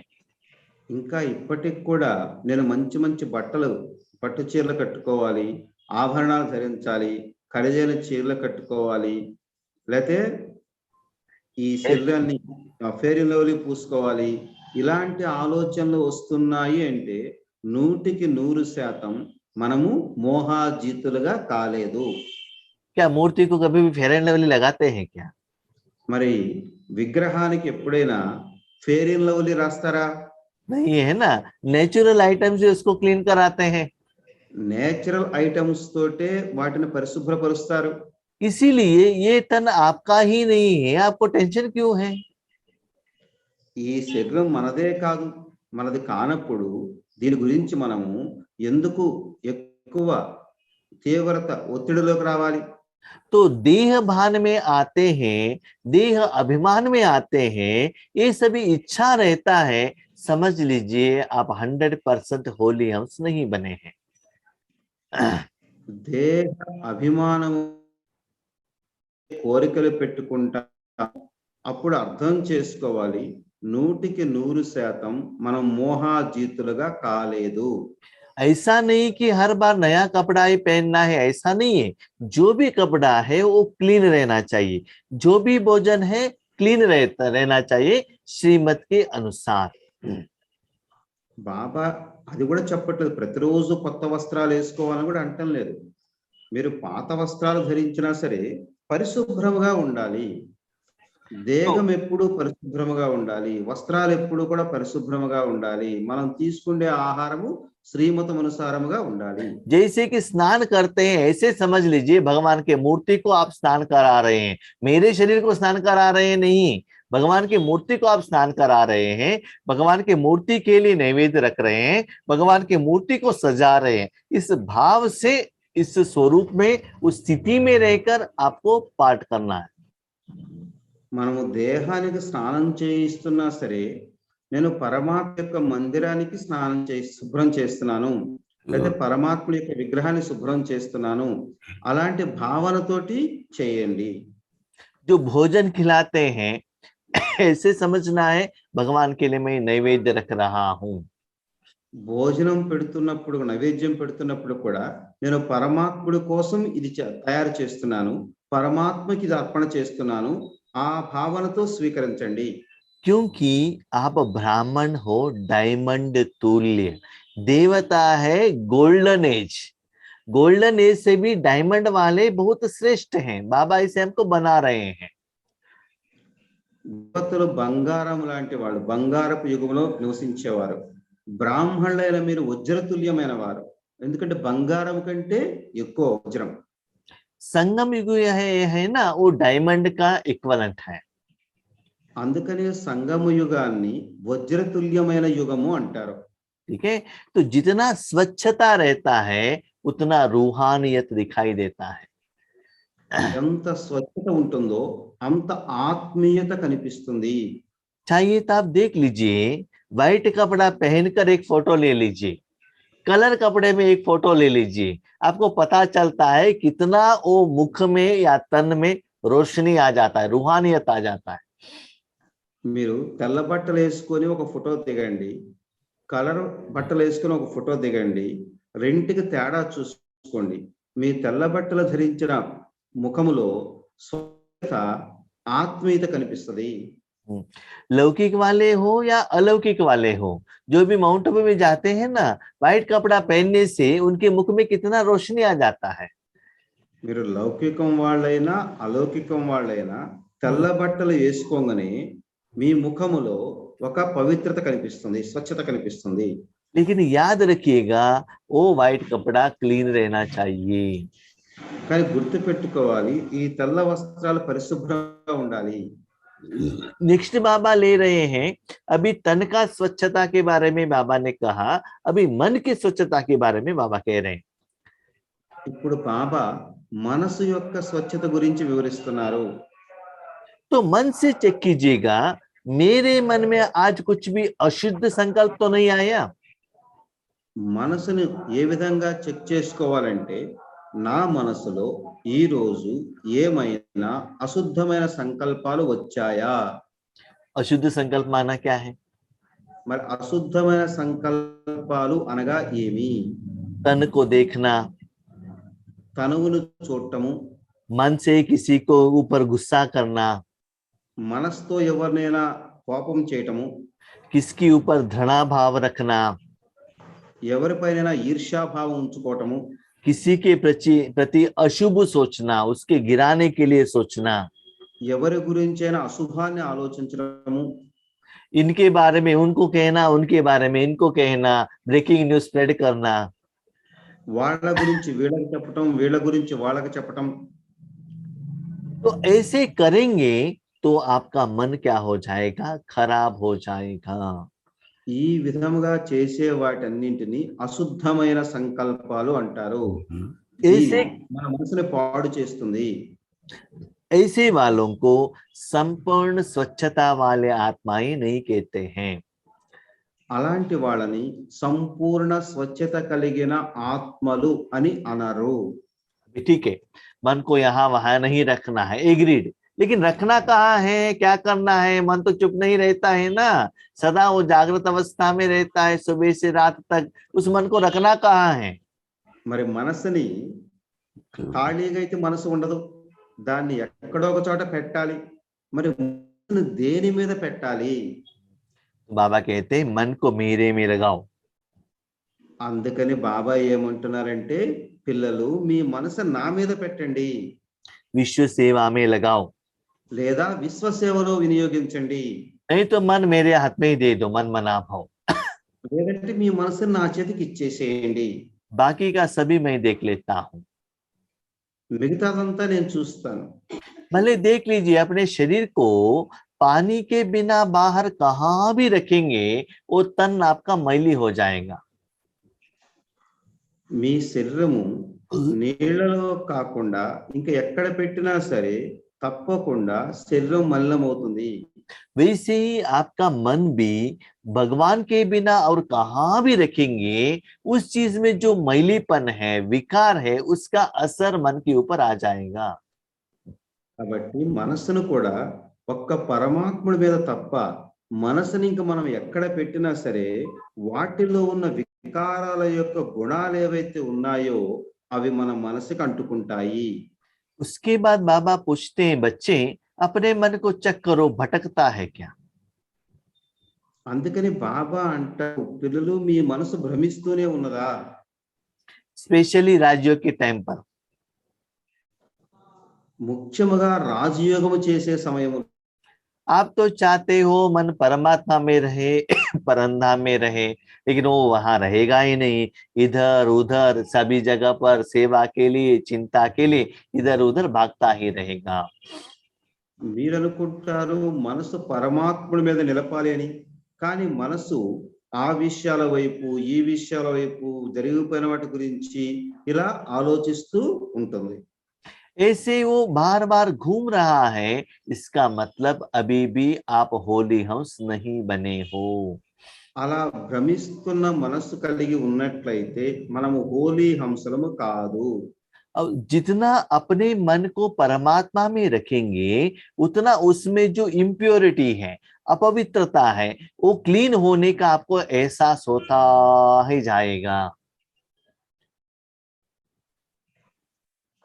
ఇంకా ఇప్పటికి కూడా నేను మంచి మంచి బట్టలు పట్టు చీరలు కట్టుకోవాలి, ఆభరణాలు ధరించాలి, ఖరీదైన చీరలు కట్టుకోవాలి, లేతే ఈ శరీరాన్ని ఫెయిర్ అండ్ లవ్లీ పూసుకోవాలి, ఇలాంటి ఆలోచనలు వస్తున్నాయి అంటే 100% మనము మోహాజీతులుగా కాలేదు. क्या मूर्ति को कभी भी फेयर एंड लवली लगाते हैं क्या? మరి విగ్రహానికి ఎప్పుడైనా ఫెయిర్ అండ్ లవ్లీ రాస్తారా? नहीं है ना, नेचुरल आइटम से उसको क्लीन कराते हैं. నేచురల్ ఐటమ్స్ తోటే వాటిని పరిశుభ్రపరుస్తారు. इसीलिए ये तन आपका ही नहीं है, आपको टेंशन क्यों है? ఈ శరీరం మనదే కాదు, మనది కానప్పుడు దీని గురించి మనము ఎందుకు ఎక్కువ తీవ్రత ఒత్తిడిలోకి రావాలి? तो देह भान में आते हैं, देह अभिमान में आते हैं, ये सभी इच्छा रहता है, समझ लीजिए आप 100% होली अंश नहीं बने हैं. దేహ అభిమానము కోరికలు పెట్టుకుంటా అప్పుడు అర్థం చేసుకోవాలి 100% మనం మోహాజీతులుగా కాలేదు. ऐसा नहीं कि हर बार नया कपड़ा ही पहनना है, ऐसा नहीं है. जो भी कपड़ा है वो क्लीन रहना चाहिए, जो भी भोजन है क्लीन रहना चाहिए श्रीमत के अनुसार. బాబా అది కూడా చెప్పట్లేదు ప్రతిరోజు కొత్త వస్త్రాలు వేసుకోవాలని కూడా అంటం లేదు. మీరు పాత వస్త్రాలు ధరించినా సరే పరిశుభ్రముగా ఉండాలి. దేహం ఎప్పుడు పరిశుభ్రముగా ఉండాలి, వస్త్రాలు ఎప్పుడు కూడా పరిశుభ్రముగా ఉండాలి, మనం తీసుకునే ఆహారము శ్రీమతం అనుసారముగా ఉండాలి. जैसे कि स्नान करते हैं ऐसे समझ लीजिए भगवान के मूर्ति को आप स्नान करा रहे हैं, मेरे शरीर को स्नान करा रहे हैं नहीं, भगवान की मूर्ति को आप स्नान करा रहे हैं, भगवान की मूर्ति के लिए नैवेद्य रख रहे हैं, भगवान की मूर्ति को सजा रहे हैं. इस भाव से इस स्वरूप में उस स्थिति में रहकर आपको पाठ करना है. మనము దేహానికి స్నానం చేయిస్తున్నా సరే నేను పరమాత్మ యొక్క మందిరానికి స్నానం చేసి శుభ్రం చేస్తున్నాను, లేదా పరమాత్మ యొక్క విగ్రహాన్ని శుభ్రం చేస్తున్నాను, అలాంటి భావనతోటి చేయండి. जो भोजन खिलाते हैं ऐसे समझना है भगवान के लिए मैं नैवेद्य रख रहा हूं. భోజనం పెడుతున్నప్పుడు, నైవేద్యం పెడుతున్నప్పుడు కూడా నేను పరమాత్ముడి కోసం ఇది తయారు చేస్తున్నాను, పరమాత్మకి ఇది అర్పణ చేస్తున్నాను, ఆ భావనతో స్వీకరించండి. क्योंकि आप ब्राह्मण हो डायमंड तुल्य, देवता है गोल्डन एज। गोल्डन एज से भी डायमंड वाले बहुत श्रेष्ठ हैं, बाबा इसे हमको बना रहे हैं। దేవతలు బంగారం లాంటి వాళ్ళు, బంగారపు యుగంలో నివసించేవారు. బ్రాహ్మణులైన మీరు వజ్రతుల్యమైన వారు, ఎందుకంటే బంగారం కంటే ఎక్కువ వజ్రం. संगम युग है ना, वो डायमंड का इक्वलेंट है। అందుకనే సంగమ యుగాన్ని వజ్రతుల్యమైన యుగము అంటారు. ठीक है, तो जितना स्वच्छता रहता है उतना रूहानियत दिखाई देता है। ఎంత స్వచ్ఛత ఉంటుందో అంత ఆత్మీయత కనిపిస్తుంది. चाहिए तो आप देख लीजिए, व्हाइट कपड़ा पहनकर एक फोटो ले लीजिए, कलर कपड़े में एक फोटो ले लीजिए, आपको पता चलता है कितना वो मुख में या तन में रोशनी आ जाता है, रूहानियत आ जाता है। మీరు తెల్ల బట్టలు వేసుకొని ఒక ఫోటో దిగండి, కలర్ బట్టలు వేసుకొని ఒక ఫోటో దిగండి, రెంటికి తేడా చూసుకోండి. మీ తెల్ల బట్టలు ధరించిన ముఖములో స్వచ్ఛత, ఆత్మీయత కనిపిస్తుంది. लौकिक वाले हो या अलौकिक वाले हो, जो भी माउंट आबू में जाते हैं ना, व्हाइट कपड़ा पहनने से उनके मुख में कितना रोशनी आ जाता है। మీరు లౌకికం వాళ్ళైనా అలౌకికం వాళ్ళైనా తెల్ల బట్టలు వేసుకోగానే మీ ముఖములో ఒక పవిత్రత కనిపిస్తుంది, స్వచ్ఛత కనిపిస్తుంది. लेकिन याद रखिएगा, वो व्हाइट कपड़ा क्लीन रहना चाहिए। కానీ గుర్తు పెట్టుకోవాలి, ఈ తెల్ల వస్త్రాలు పరిశుభ్రంగా ఉండాలి. नेक्स्ट बाबा ले रहे हैं, अभी तन का स्वच्छता के बारे में बाबा ने कहा, अभी मन की स्वच्छता के बारे में बाबा कह रहे हैं। ఇప్పుడు బాబా మనసు యొక్క స్వచ్ఛత గురించి వివరిస్తున్నారు. तो मन से चेक कीजिएगा, मेरे मन में आज कुछ भी अशुद्ध संकल्प तो नहीं आया। మనసును ఏ విధంగా చెక్ చేసుకోవాలంటే, నా మనసులో ఈ రోజు ఏమైనా అశుద్ధమైన సంకల్పాలు వచ్చాయా? अशुद्ध संकल्प माना क्या है? మరి అశుద్ధమైన సంకల్పాలు అనగా ఏమి? तन को देखना, తనువును చూడటము, मन से किसी को ऊपर गुस्सा करना, మనసుతో ఎవరినైనా కోపం చేయటము, किसके ऊपर घृणा भाव रखना, ఎవరిపైనైనా ఈర్ష్యాభావం ఉంచుకోవటము, किसी के प्रति अशुभ सोचना, उसके गिराने के लिए सोचना, ఎవరి గురించైనా అశుభాన్ని ఆలోచించడము, इनके बारे में उनको कहना, उनके बारे में इनको कहना, ब्रेकिंग न्यूज स्प्रेड करना, వాళ్ళ గురించి వీళ్ళకి చెప్పటం, వీళ్ళ గురించి వాళ్ళకి చెప్పటం. तो ऐसे करेंगे तो आपका मन क्या हो जाएगा? खराब हो जाएगा। ఈ విధముగా చేసే వాటన్నింటినీ అశుద్ధమైన సంకల్పాలు అంటారు. ऐसे మన మనసుని పాడు చేస్తుంది. ऐसे वालों को संपूर्ण स्वच्छता वाले आत्माएं नहीं कहते हैं। అలాంటి వాళ్ళని సంపూర్ణ స్వచ్ఛత కలిగిన ఆత్మలు అని అనరు. ठीक है, मन को यहाँ वहां नहीं रखना है, एग्रीड, लेकिन रखना कहाँ है, क्या करना है? मन तो चुप नहीं रहता है ना, सदा वो जागृत अवस्था में रहता है सुबह से रात तक, उस मन को रखना कहाँ है? మరి మనసుని ఖాళీగా అయితే మనసు ఉండదు, దాన్ని ఎక్కడో ఒక చోట పెట్టాలి. మరి మనసుని దేని మీద పెట్టాలి? बाबा कहते हैं मन को मेरे में लगाओ। అందుకని బాబా ఏమంటున్నారంటే, పిల్లలు మీ మనసు నా మీద పెట్టండి, विश्व सेवा में लगाओ, లేదా విశ్వ సేవలో వినియోగించండి. नहीं तो मन मेरे हाथ में ही दे दो, मन मना भाव, లేదంటే మీ మనసుని నా చేతికి ఇచ్చేసేయండి, बाकी का सभी मैं देख लेता हूँ। మిగతాదంతా నేను చూస్తాను. भले देख लीजिए, अपने शरीर को पानी के बिना बाहर कहाँ भी रखेंगे, वो तन आपका मैली हो जाएगा। మీ శరీరము నీళ్లలో కాకుండా ఇంకా ఎక్కడ పెట్టినా సరే తప్పకుండా శరీరం మలినమవుతుంది. वैसे ही आपका मन भी भगवान के बिना और कहाँ भी रखेंगे, उस चीज में जो मैलीपन है, विकार है, उसका असर मन के ऊपर आ जाएगा। కాబట్టి మనసును కూడా ఒక్క పరమాత్ముడి మీద తప్ప మనసుని ఇంకా మనం ఎక్కడ పెట్టినా సరే వాటిలో ఉన్న వికారాల యొక్క గుణాలు ఏవైతే ఉన్నాయో అవి మన మనసుకు అంటుకుంటాయి. उसके बाद बाबा पूछते हैं, बच्चे अपने मन को चेक करो, भटकता है क्या? అందుకని బాబా అంటారు, పిల్లలు మీ మనసు భ్రమిస్తూనే ఉన్నదా? स्पेशली राजयोग के टाइम पर ముఖ్యముగా రాజయోగము చేసే సమయము. आप तो चाहते हो मन परमात्मा में रहे, परमधाम में रहे, लेकिन वो वहां रहेगा ही नहीं। इधर उधर सभी जगह पर सेवा के लिए, चिंता के लिए इधर उधर भागता ही रहेगा। మీరు అనుకుంటారు మనసు పరమాత్ముడి మీద నిలపాలి అని, కానీ మనసు ఆ విషయాల వైపు, ఈ విషయాల వైపు, జరిగిపోయిన వాటి గురించి ఇలా ఆలోచిస్తూ ఉంటుంది. ऐसे वो बार बार घूम रहा है, इसका मतलब अभी भी आप होली हंस नहीं बने हो। అలా భ్రమిస్తున్న మనస్సు కలిగి ఉన్నట్లయితే మనము హోలీ హంసలము కాదు. अब जितना अपने मन को परमात्मा में रखेंगे, उतना उसमें जो इम्प्योरिटी है, अपवित्रता है, वो क्लीन होने का आपको एहसास होता ही जाएगा।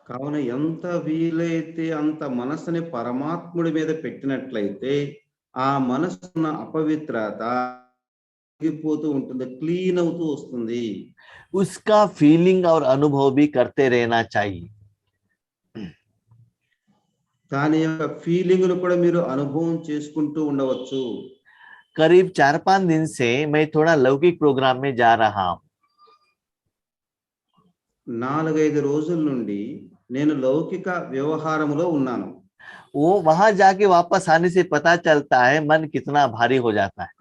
కావున ఎంత వీలైతే అంత మనసుని పరమాత్ముడి మీద పెట్టినట్లయితే ఆ మనసున్న అపవిత్రత తగ్గిపోతూ ఉంటుంది, క్లీన్ అవుతూ వస్తుంది. उसका फीलिंग और अनुभव भी करते रहना चाहिए। దాని యొక్క ఫీలింగ్ ను కూడా మీరు అనుభవం చేసుకుంటూ ఉండవచ్చు. करीब 4-5 दिन से मैं थोड़ा लौकिक प्रोग्राम में जा रहा हूँ। 4-5 రోజుల నుండి నేను లౌకిక వ్యవహారములో ఉన్నాను. वो वहां जाके वापस आने से पता चलता है मन कितना भारी हो जाता है।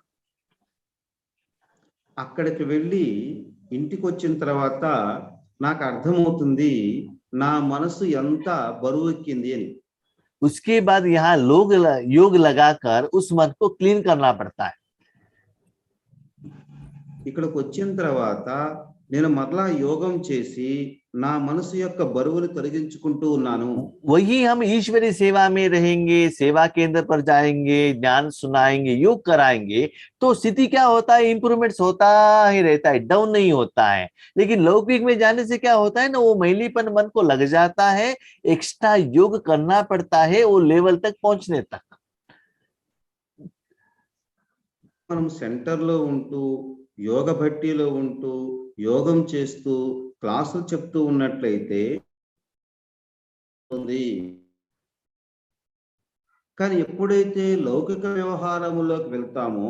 అక్కడికి వెళ్ళి ఇంటికి వచ్చిన తర్వాత నాకు అర్థమవుతుంది నా మనసు ఎంత బరువెక్కింది అని. उसके बाद यहाँ लोग योग लगाकर उस मन को क्लीन करना पड़ता है। ఇక్కడికి వచ్చిన తర్వాత నేను మరలా యోగం చేసి నా మనసు యొక్క బరువును తొలగించుకుంటూ ఉన్నాను. वही हम ईश्वरी सेवा में रहेंगे, सेवा केंद्र पर जाएंगे, ज्ञान सुनाएंगे, योग कराएंगे, तो स्थिति क्या होता है, इंप्रूवमेंट्स होता ही रहता है, डाउन नहीं होता है। लेकिन लौकिक में जाने से क्या होता है ना, वो मैलीपन मन को लग जाता है, एक्स्ट्रा योग करना पड़ता है वो लेवल तक पहुंचने तक। మనం సెంటర్ లో ఉంటూ యోగ భట్టిలో ఉంటూ యోగం చేస్తూ క్లాసులు చెప్తూ ఉన్నట్లయితే ఉంది. కానీ ఎప్పుడైతే లౌకిక వ్యవహారములోకి వెళ్తామో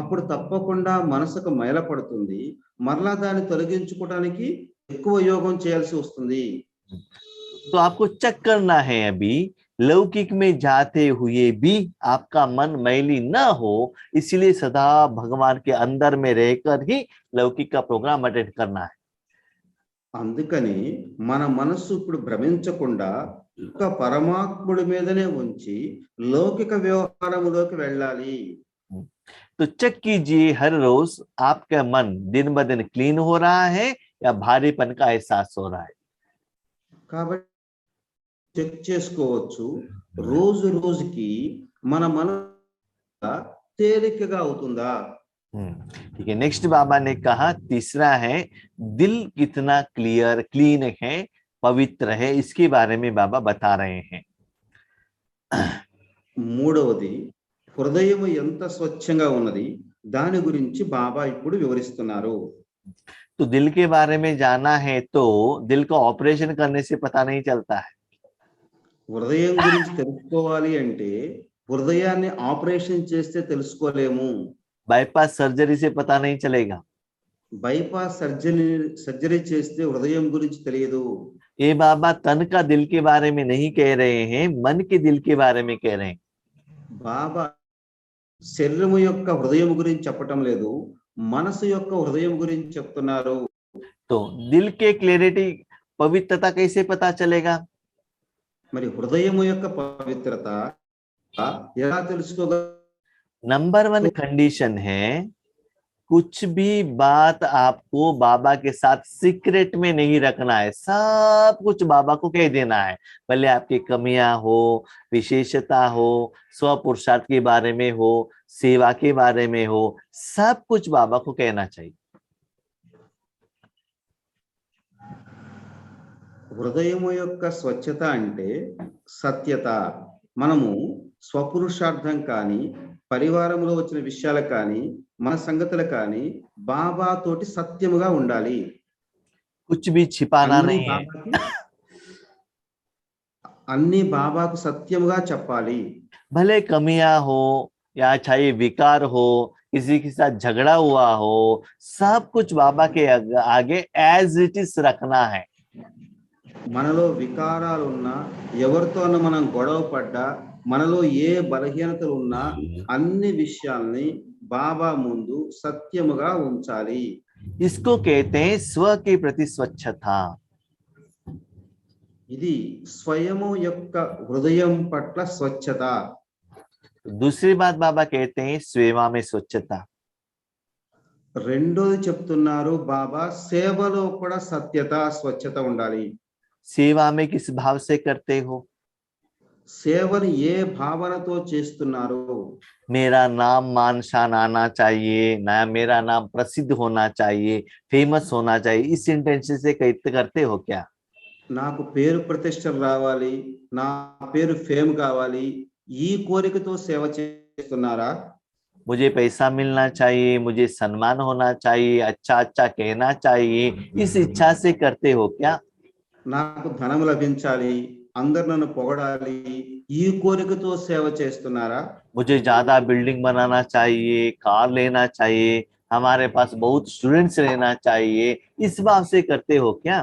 అప్పుడు తప్పకుండా మనసుకు మైల పడుతుంది, మరలా దాన్ని తొలగించుకోవడానికి ఎక్కువ యోగం చేయాల్సి వస్తుంది. तो आपको चेक करना है, अभी लौकिक में जाते हुए भी आपका मन मैली न हो, इसलिए सदा भगवान के अंदर में रहकर ही लौकिक का प्रोग्राम अटेंड करना है। అందుకని మన మనస్సు ఇప్పుడు భ్రమించకుండా ఒక పరమాత్ముడి మీదనే ఉంచి లౌకిక వ్యవహారములోకి వెళ్ళాలి. तो चेक कीजिए हर रोज आपका मन दिन ब दिन क्लीन हो रहा है या भारीपन का एहसास हो रहा है। కాబట్టి చెక్ చేసుకోవచ్చు, రోజు రోజుకి మన మనసు తేలికగా అవుతుందా. ठीक है, नेक्स्ट बाबा ने कहा तीसरा है दिल कितना क्लियर क्लीन है, पवित्र है, इसके बारे में बाबा बता रहे हैं। మూడవది హృదయం ఎంత స్వచ్ఛంగా ఉన్నది, దాని గురించి బాబా ఇప్పుడు వివరిస్తున్నారు. तो दिल के बारे में जाना है तो दिल को ऑपरेशन करने से पता नहीं चलता है। హృదయం గురించి తెలుసుకోవాలి అంటే హృదయాన్ని ఆపరేషన్ చేస్తే తెలుసుకోలేము. बाईपास सर्जरी से पता नहीं चलेगा। బైపాస్ సర్జరీ చేస్తే హృదయం గురించి తెలియదు. ये बाबा तन का दिल के बारे में नहीं कह रहे हैं, मन के दिल के बारे में कह रहे हैं। బాబా శరీరము యొక్క హృదయం గురించి చెప్పటం లేదు, మనసు యొక్క హృదయం గురించి చెప్తున్నారు. तो दिल के क्लैरिटी, पवित्रता कैसे पता चलेगा? మరి హృదయం యొక్క పవిత్రత ఎలా తెలుసుకోగల? नंबर 1 कंडीशन है कुछ भी बात आपको बाबा के साथ सीक्रेट में नहीं रखना है, सब कुछ बाबा को कह देना है। भले आपकी कमियां हो, विशेषता हो, स्व पुरुषार्थ के बारे में हो, सेवा के बारे में हो, सब कुछ बाबा को कहना चाहिए। హృదయము యొక్క స్వచ్ఛత అంటే సత్యత. మనము స్వపురుషార్థం కానీ, పరివారంలో వచ్చిన విషయాలు కానీ, మన సంగతులు కానీ బాబా తోటి సత్యముగా ఉండాలి. कुछ भी छिपाना అన్ని नहीं है। బాబాకి అన్ని బాబాకు సత్యముగా చెప్పాలి. भले कमियां हो या चाहे विकार हो, किसी के साथ झगड़ा हुआ हो, सब कुछ बाबा के आगे एज इट इज रखना है। మనలో వికారాలు ఉన్నా, ఎవరితోనూ మనం గొడవ పడ్డా, మనలో ఏ బలహీనతలు ఉన్నా అన్ని విషయాల్ని బాబా ముందు సత్యముగా ఉంచాలి. इसको कहते हैं स्व के प्रति स्वच्छता। ఇది స్వయము యొక్క హృదయం పట్ల స్వచ్ఛత. दूसरी बात बाबा कहते हैं सेवा में स्वच्छता। రెండోది చెప్తున్నారు బాబా, సేవలో కూడా సత్యత, స్వచ్ఛత ఉండాలి. सेवा में किस भाव से करते हो? సేవను ఏ భావనతో చేస్తున్నారు? मेरा नाम मान शान आना चाहिए ना, मेरा नाम प्रसिद्ध होना चाहिए, फेमस होना चाहिए, इस इंटेंशन से करते हो क्या? నాకు పేరు ప్రతిష్టలు రావాలి, నా పేరు ఫేమ్ కావాలి, ఈ కోరికతో సేవ చేస్తున్నారా? मुझे पैसा मिलना चाहिए, मुझे सम्मान होना चाहिए, अच्छा अच्छा कहना चाहिए, इस इच्छा से करते हो क्या? నాకు ధనం లభించాలి, అందరు నన్ను పొగడాలి, ఈ కోరికతో సేవ చేస్తున్నారా? मुझे ज्यादा बिल्डिंग बनाना चाहिए, कार लेना चाहिए, हमारे पास बहुत स्टूडेंट्स रहना चाहिए, इस भाव से करते हो क्या?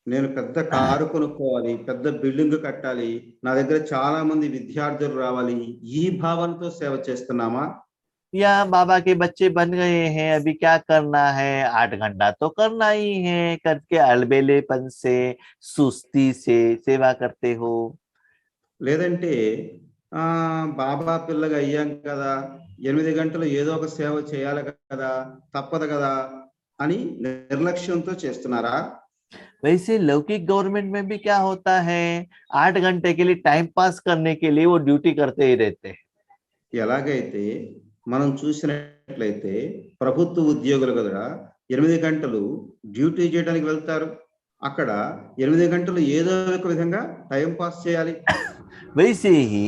నేను పెద్ద కారు కొనుక్కోవాలి, పెద్ద బిల్డింగ్ కట్టాలి, నా దగ్గర చాలా మంది విద్యార్థులు రావాలి, ఈ భావనతో సేవ చేస్తున్నామా? या बाबा के बच्चे बन गए हैं, अभी क्या करना है, 8 घंटा तो करना ही है, करके अलबेलेपन से, सुस्ती से सेवा करते हो? లేదంటే బాబా పిల్లగా అయ్యాం కదా, 8 గంటలు ఏదో ఒక సేవ చేయాలి కదా, తప్పదు కదా అని నిర్లక్ష్యంతో చేస్తున్నారా? वैसे लौकिक गवर्नमेंट में भी क्या होता है, 8 घंटे के लिए टाइम पास करने के लिए वो ड्यूटी करते ही रहते हैं। ఎలాగైతే మనం చూసినట్లయితే ప్రభుత్వ ఉద్యోగులు కదా 8 గంటలు డ్యూటీ చేయడానికి వెళ్తారు, అక్కడ 8 గంటలు ఏదో ఒక విధంగా టైం పాస్ చేయాలి. वैसे ही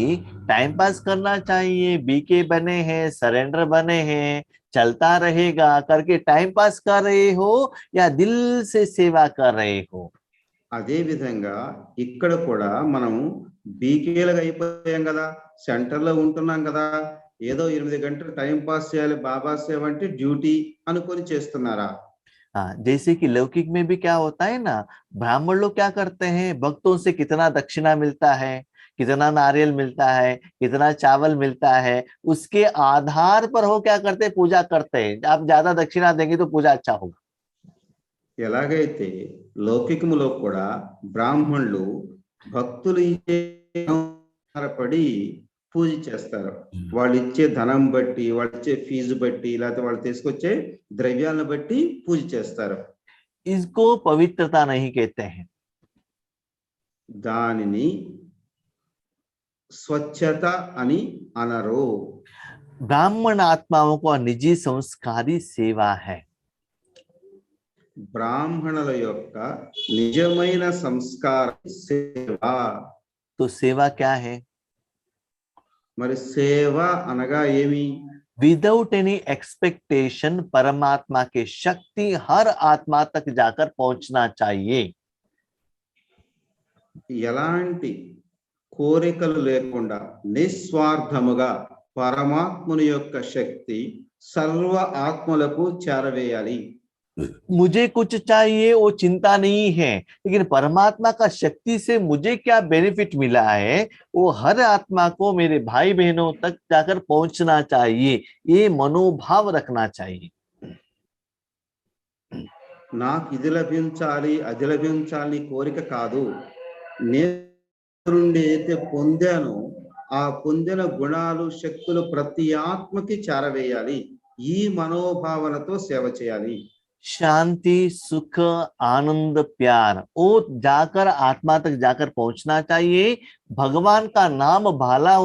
टाइम पास करना चाहिए, बीके बने हैं, सरेंडर बने हैं, चलता रहेगा करके टाइम पास कर रहे हो या दिल से सेवा कर रहे हो? అదే విధంగా ఇక్కడ కూడా మనం బీకేలుగా అయిపోయాం కదా, సెంటర్లో ఉంటున్నాం కదా, ఏదో 8 గంటలు టైం పాస్ చేయాలి, బాబా సేవ అంటే డ్యూటీ అనుకొని చేస్తున్నారా? हाँ, जैसे कि लौकिक में भी क्या होता है ना, ब्राह्मण लोग क्या करते हैं, भक्तों से कितना दक्षिणा मिलता है, कितना नारियल मिलता है, कितना चावल मिलता है, उसके आधार पर हो क्या करते, पूजा करते हैं। आप ज्यादा दक्षिणा देंगे तो पूजा अच्छा होगा। ఎలాగైతే లౌకికములో కూడా బ్రాహ్మణులు భక్తులు ఇచ్చే ఆధారపడి పూజ చేస్తారు. వాళ్ళు ఇచ్చే ధనం బట్టి, వాళ్ళు ఇచ్చే ఫీజు బట్టి, లేకపోతే వాళ్ళు తీసుకొచ్చే ద్రవ్యాలను బట్టి పూజ చేస్తారు. इसको पवित्रता नहीं कहते हैं। దానిని స్వచ్ఛత అని అనరు. ब्राह्मण आत्माओं को निजी संस्कारी सेवा है। బ్రాహ్మణుల యొక్క నిజమైన సంస్కారం సేవ. तो सेवा क्या है? మరి సేవ అనగా ఏమి? विदाउट एनी एक्सपेक्टेशन परमात्मा की शक्ति हर आत्मा तक जाकर पहुंचना चाहिए। ఎలాంటి కోరికలు లేకుండా నిస్వార్థముగా పరమాత్ముని యొక్క శక్తి సర్వ ఆత్మలకు చేరవేయాలి. मुझे कुछ चाहिए वो चिंता नहीं है, लेकिन परमात्मा का शक्ति से मुझे क्या बेनिफिट मिला है वो हर आत्मा को, मेरे भाई बहनों तक जाकर पहुंचना चाहिए, ये मनोभाव रखना चाहिए। నాకు ఇది లభించాలి, అది లభించాలని కోరిక కాదు. నేను నుండి అయితే పొందాను, ఆ పొందిన గుణాలు, శక్తులు ప్రతి ఆత్మకి చేరవేయాలి. ఈ మనోభావనతో సేవ చేయాలి. शांति, सुख, आनंद, प्यार वो जाकर आत्मा तक जाकर पहुंचना चाहिए। भगवान का नाम भला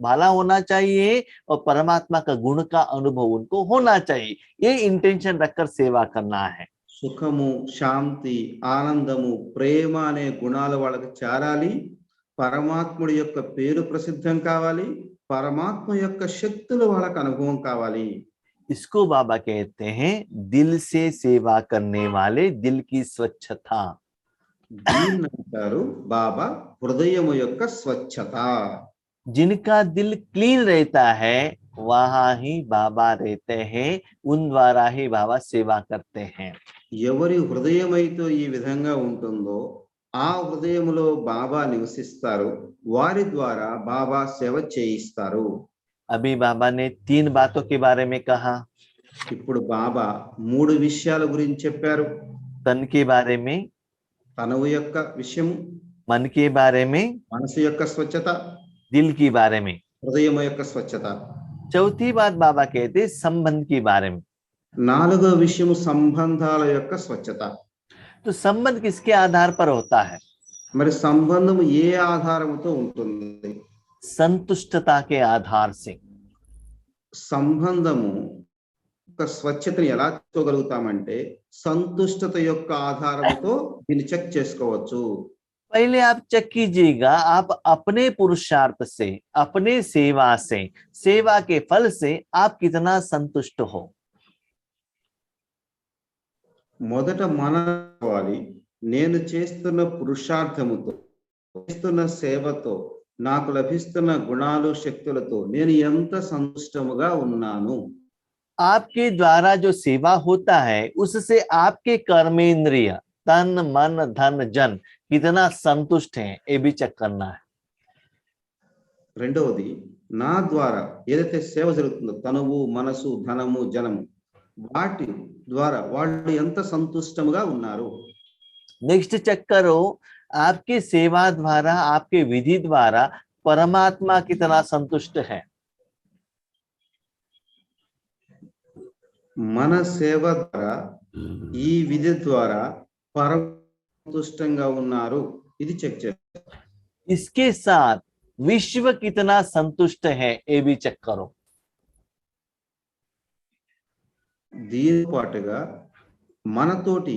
भला होना चाहिए और परमात्मा का गुण का अनुभव उनको होना चाहिए। ये इंटेंशन रखकर सेवा करना है। సుఖము, శాంతి, ఆనందము, ప్రేమ అనే గుణాలు వాళ్ళకి చేరాలి. పరమాత్ముడి యొక్క పేరు ప్రసిద్ధం కావాలి. పరమాత్మ యొక్క శక్తులు వాళ్ళకి అనుభవం కావాలి. इसको बाबा कहते हैं दिल से सेवा करने वाले दिल की स्वच्छता। దీన్ని అంటారు బాబా హృదయము యొక్క స్వచ్ఛత. जिनका दिल क्लीन रहता है वहां ही बाबा रहते हैं, उन द्वारा ही बाबा सेवा करते हैं। ఎవరి హృదయం అయితే ఈ విధంగా ఉంటుందో ఆ హృదయములో బాబా నివసిస్తారు. వారి ద్వారా బాబా సేవ చేయిస్తారు. अभी बाबा ने 3 बातों के बारे में कहा। ఇప్పుడు బాబా 3 విషయాల గురించి చెప్పారు. तन के बारे में, తనువు యొక్క విషయం, मन के बारे में, మనసు యొక్క స్వచ్ఛత, दिल के बारे में। హృదయం యొక్క స్వచ్ఛత. चौथी बात बाबा कहते संबंध के बारे में। 4వ విషయం సంబంధాల యొక్క స్వచ్ఛత. तो संबंध किसके आधार पर होता है? మరి సంబంధం ఏ ఆధారంతో ఉంటుంది? संतुष्टता के आधार से। సంబంధము యొక్క స్వచ్ఛతని ఎలా చేసుకోగలుగుతామంటే సంతుష్టత యొక్క ఆధారంతో దీన్ని చెక్ చేసుకోవచ్చు. पहले आप चेक कीजिएगा, आप अपने पुरुषार्थ से, अपने सेवा से, सेवा के फल से आप कितना संतुष्ट हो। మొదట మనవాలి, నేను చేస్తున్న పురుషార్థముతో, చేస్తున్న సేవతో, నాకు లభిస్తున్న గుణాలు శక్తులతో నేను ఎంత సంతుష్టముగా ఉన్నాను. आपके द्वारा जो सेवा होता है उससे आपके कर्मेंद्रिय तन मन धन जन कितना संतुष्ट है, ये भी चेक करना है। రెండవది, నా ద్వారా ఏదైతే సేవ జరుగుతుందో తనువు, మనసు, ధనము, జనము, వాటి ద్వారా వాళ్ళు ఎంత సంతుష్టముగా ఉన్నారు. नेक्स्ट चेक करो, आपके सेवा द्वारा, आपके विधि द्वारा परमात्मा कितना संतुष्ट है। మన సేవ ద్వారా, ఈ విధి ద్వారా సంతుష్టంగా ఉన్నారు, ఇది చెక్ చేయాలి. इसके साथ विश्व कितना संतुष्ट है, ये भी चेक करो। దీని పాటుగా మనతోటి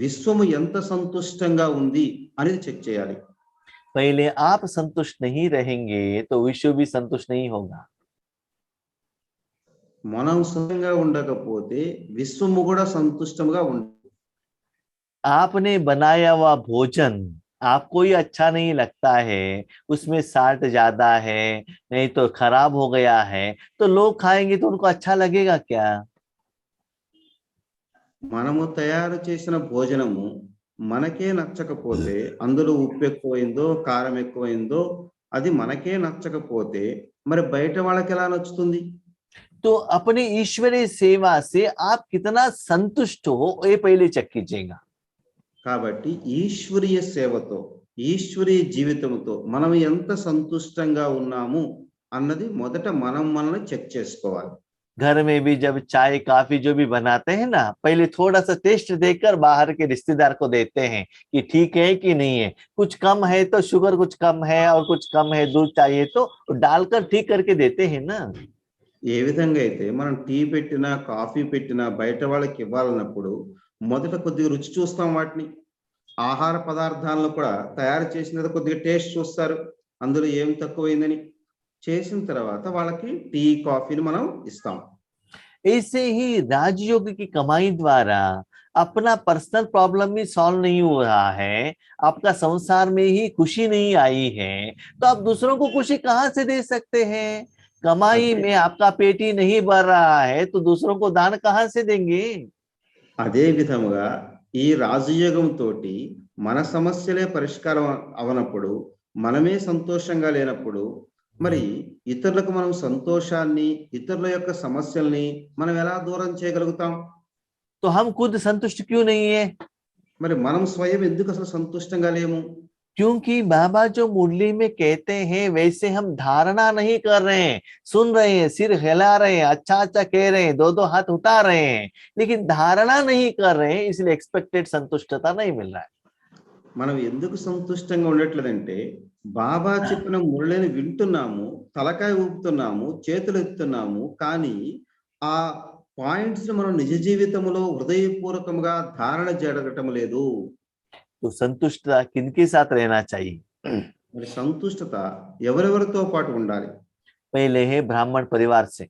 విశ్వము ఎంత సంతుష్టంగా ఉంది అనేది చెక్ చేయాలి. पहले आप संतुष्ट नहीं रहेंगे तो विश्व भी संतुष्ट नहीं होगा। మనం సుఖంగా ఉండకపోతే విశ్వము కూడా సంతుష్టంగా ఉండదు. आपने बनाया हुआ भोजन आपको ही अच्छा नहीं लगता है, उसमें साल्ट ज्यादा है, नहीं तो खराब हो गया है, तो लोग खाएंगे तो उनको अच्छा लगेगा क्या? మనము తయారు చేసిన భోజనము మనకే నచ్చకపోతే, అందులో ఉప్పు ఎక్కువైందో కారం ఎక్కువైందో అది మనకే నచ్చకపోతే మరి బయట వాళ్ళకి ఎలా నచ్చుతుంది? तो अपनी ईश्वरीय सेवा से आप कितना संतुष्ट हो, ये पहले चेक कीजिएगा। కాబట్టి ఈశ్వరీయ సేవతో, ఈశ్వరీయ జీవితంతో మనం ఎంత సంతుష్టంగా ఉన్నాము అన్నది మొదట మనం మనల్ని చెక్ చేసుకోవాలి. घर में भी जब चाय काफी जो भी बनाते हैं ना, पहले थोड़ा सा टेस्ट देकर बाहर के रिश्तेदार को देते हैं कि ठीक है कि नहीं है, कुछ कम है तो शुगर कुछ कम है और कुछ कम है, दूध चाहिए तो डालकर ठीक करके देते हैं ना। ఏ విధంగా అయితే మనం టీ పెట్టినా కాఫీ పెట్టినా బయట వాళ్ళకి ఇవ్వాలన్నప్పుడు మొదట కొద్దిగా రుచి చూస్తాం. వాటిని ఆహార పదార్థాలను కూడా తయారు చేసిన కొద్దిగా టేస్ట్ చూస్తారు, అందులో ఏం తక్కువైందని. చేసిన తర్వాత వాళ్ళకి టీ కాఫీని మనం ఇస్తాం. ऐसे ही राजयोग की कमाई द्वारा अपना पर्सनल प्रॉब्लम भी सॉल्व नहीं हो रहा है, आपका संसार में ही खुशी नहीं आई है, तो आप दूसरों को खुशी कहाँ से दे सकते हैं? कमाई में आपका पेट ही नहीं भर रहा है तो दूसरों को दान कहाँ से देंगे? అదే విధముగా ఈ రాజయోగం తోటి మన సమస్యలే పరిష్కారం అవనప్పుడు, మనమే సంతోషంగా లేనప్పుడు మరి ఇతరులకు మనం సంతోషాన్ని, ఇతరుల యొక్క సమస్యల్ని మనం ఎలా దూరం చేయగలుగుతాం? तो हम खुद संतुष्ट क्यों नहीं है? మరి మనం స్వయం ఎందుకు అసలు సంతుష్టంగా లేము? क्योंकि बाबा जो मुरली में कहते हैं वैसे हम धारणा नहीं कर रहे हैं, सुन रहे हैं, सिर हिला रहे हैं, अच्छा अच्छा कह रहे हैं, 2-2 हाथ उठा रहे हैं, लेकिन धारणा नहीं कर रहे हैं, इसलिए एक्सपेक्टेड संतुष्टता नहीं मिल रहा है। మనం ఎందుకు సంతుష్టంగా ఉండట్లేదంటే బాబా చెప్పిన మురళిని వింటున్నాము, తలకాయ ఊపుతున్నాము, చేతులు ఎత్తుతున్నాము, కానీ ఆ పాయింట్స్ మనం నిజ జీవితంలో హృదయపూర్వకంగా ధారణ జరగటం లేదు. तो संतुष्टता किनके साथ रहना चाहिए? మరి సంతుష్టత ఎవరెవరితో పాటు ఉండాలి? पहले है ब्राह्मण परिवार से,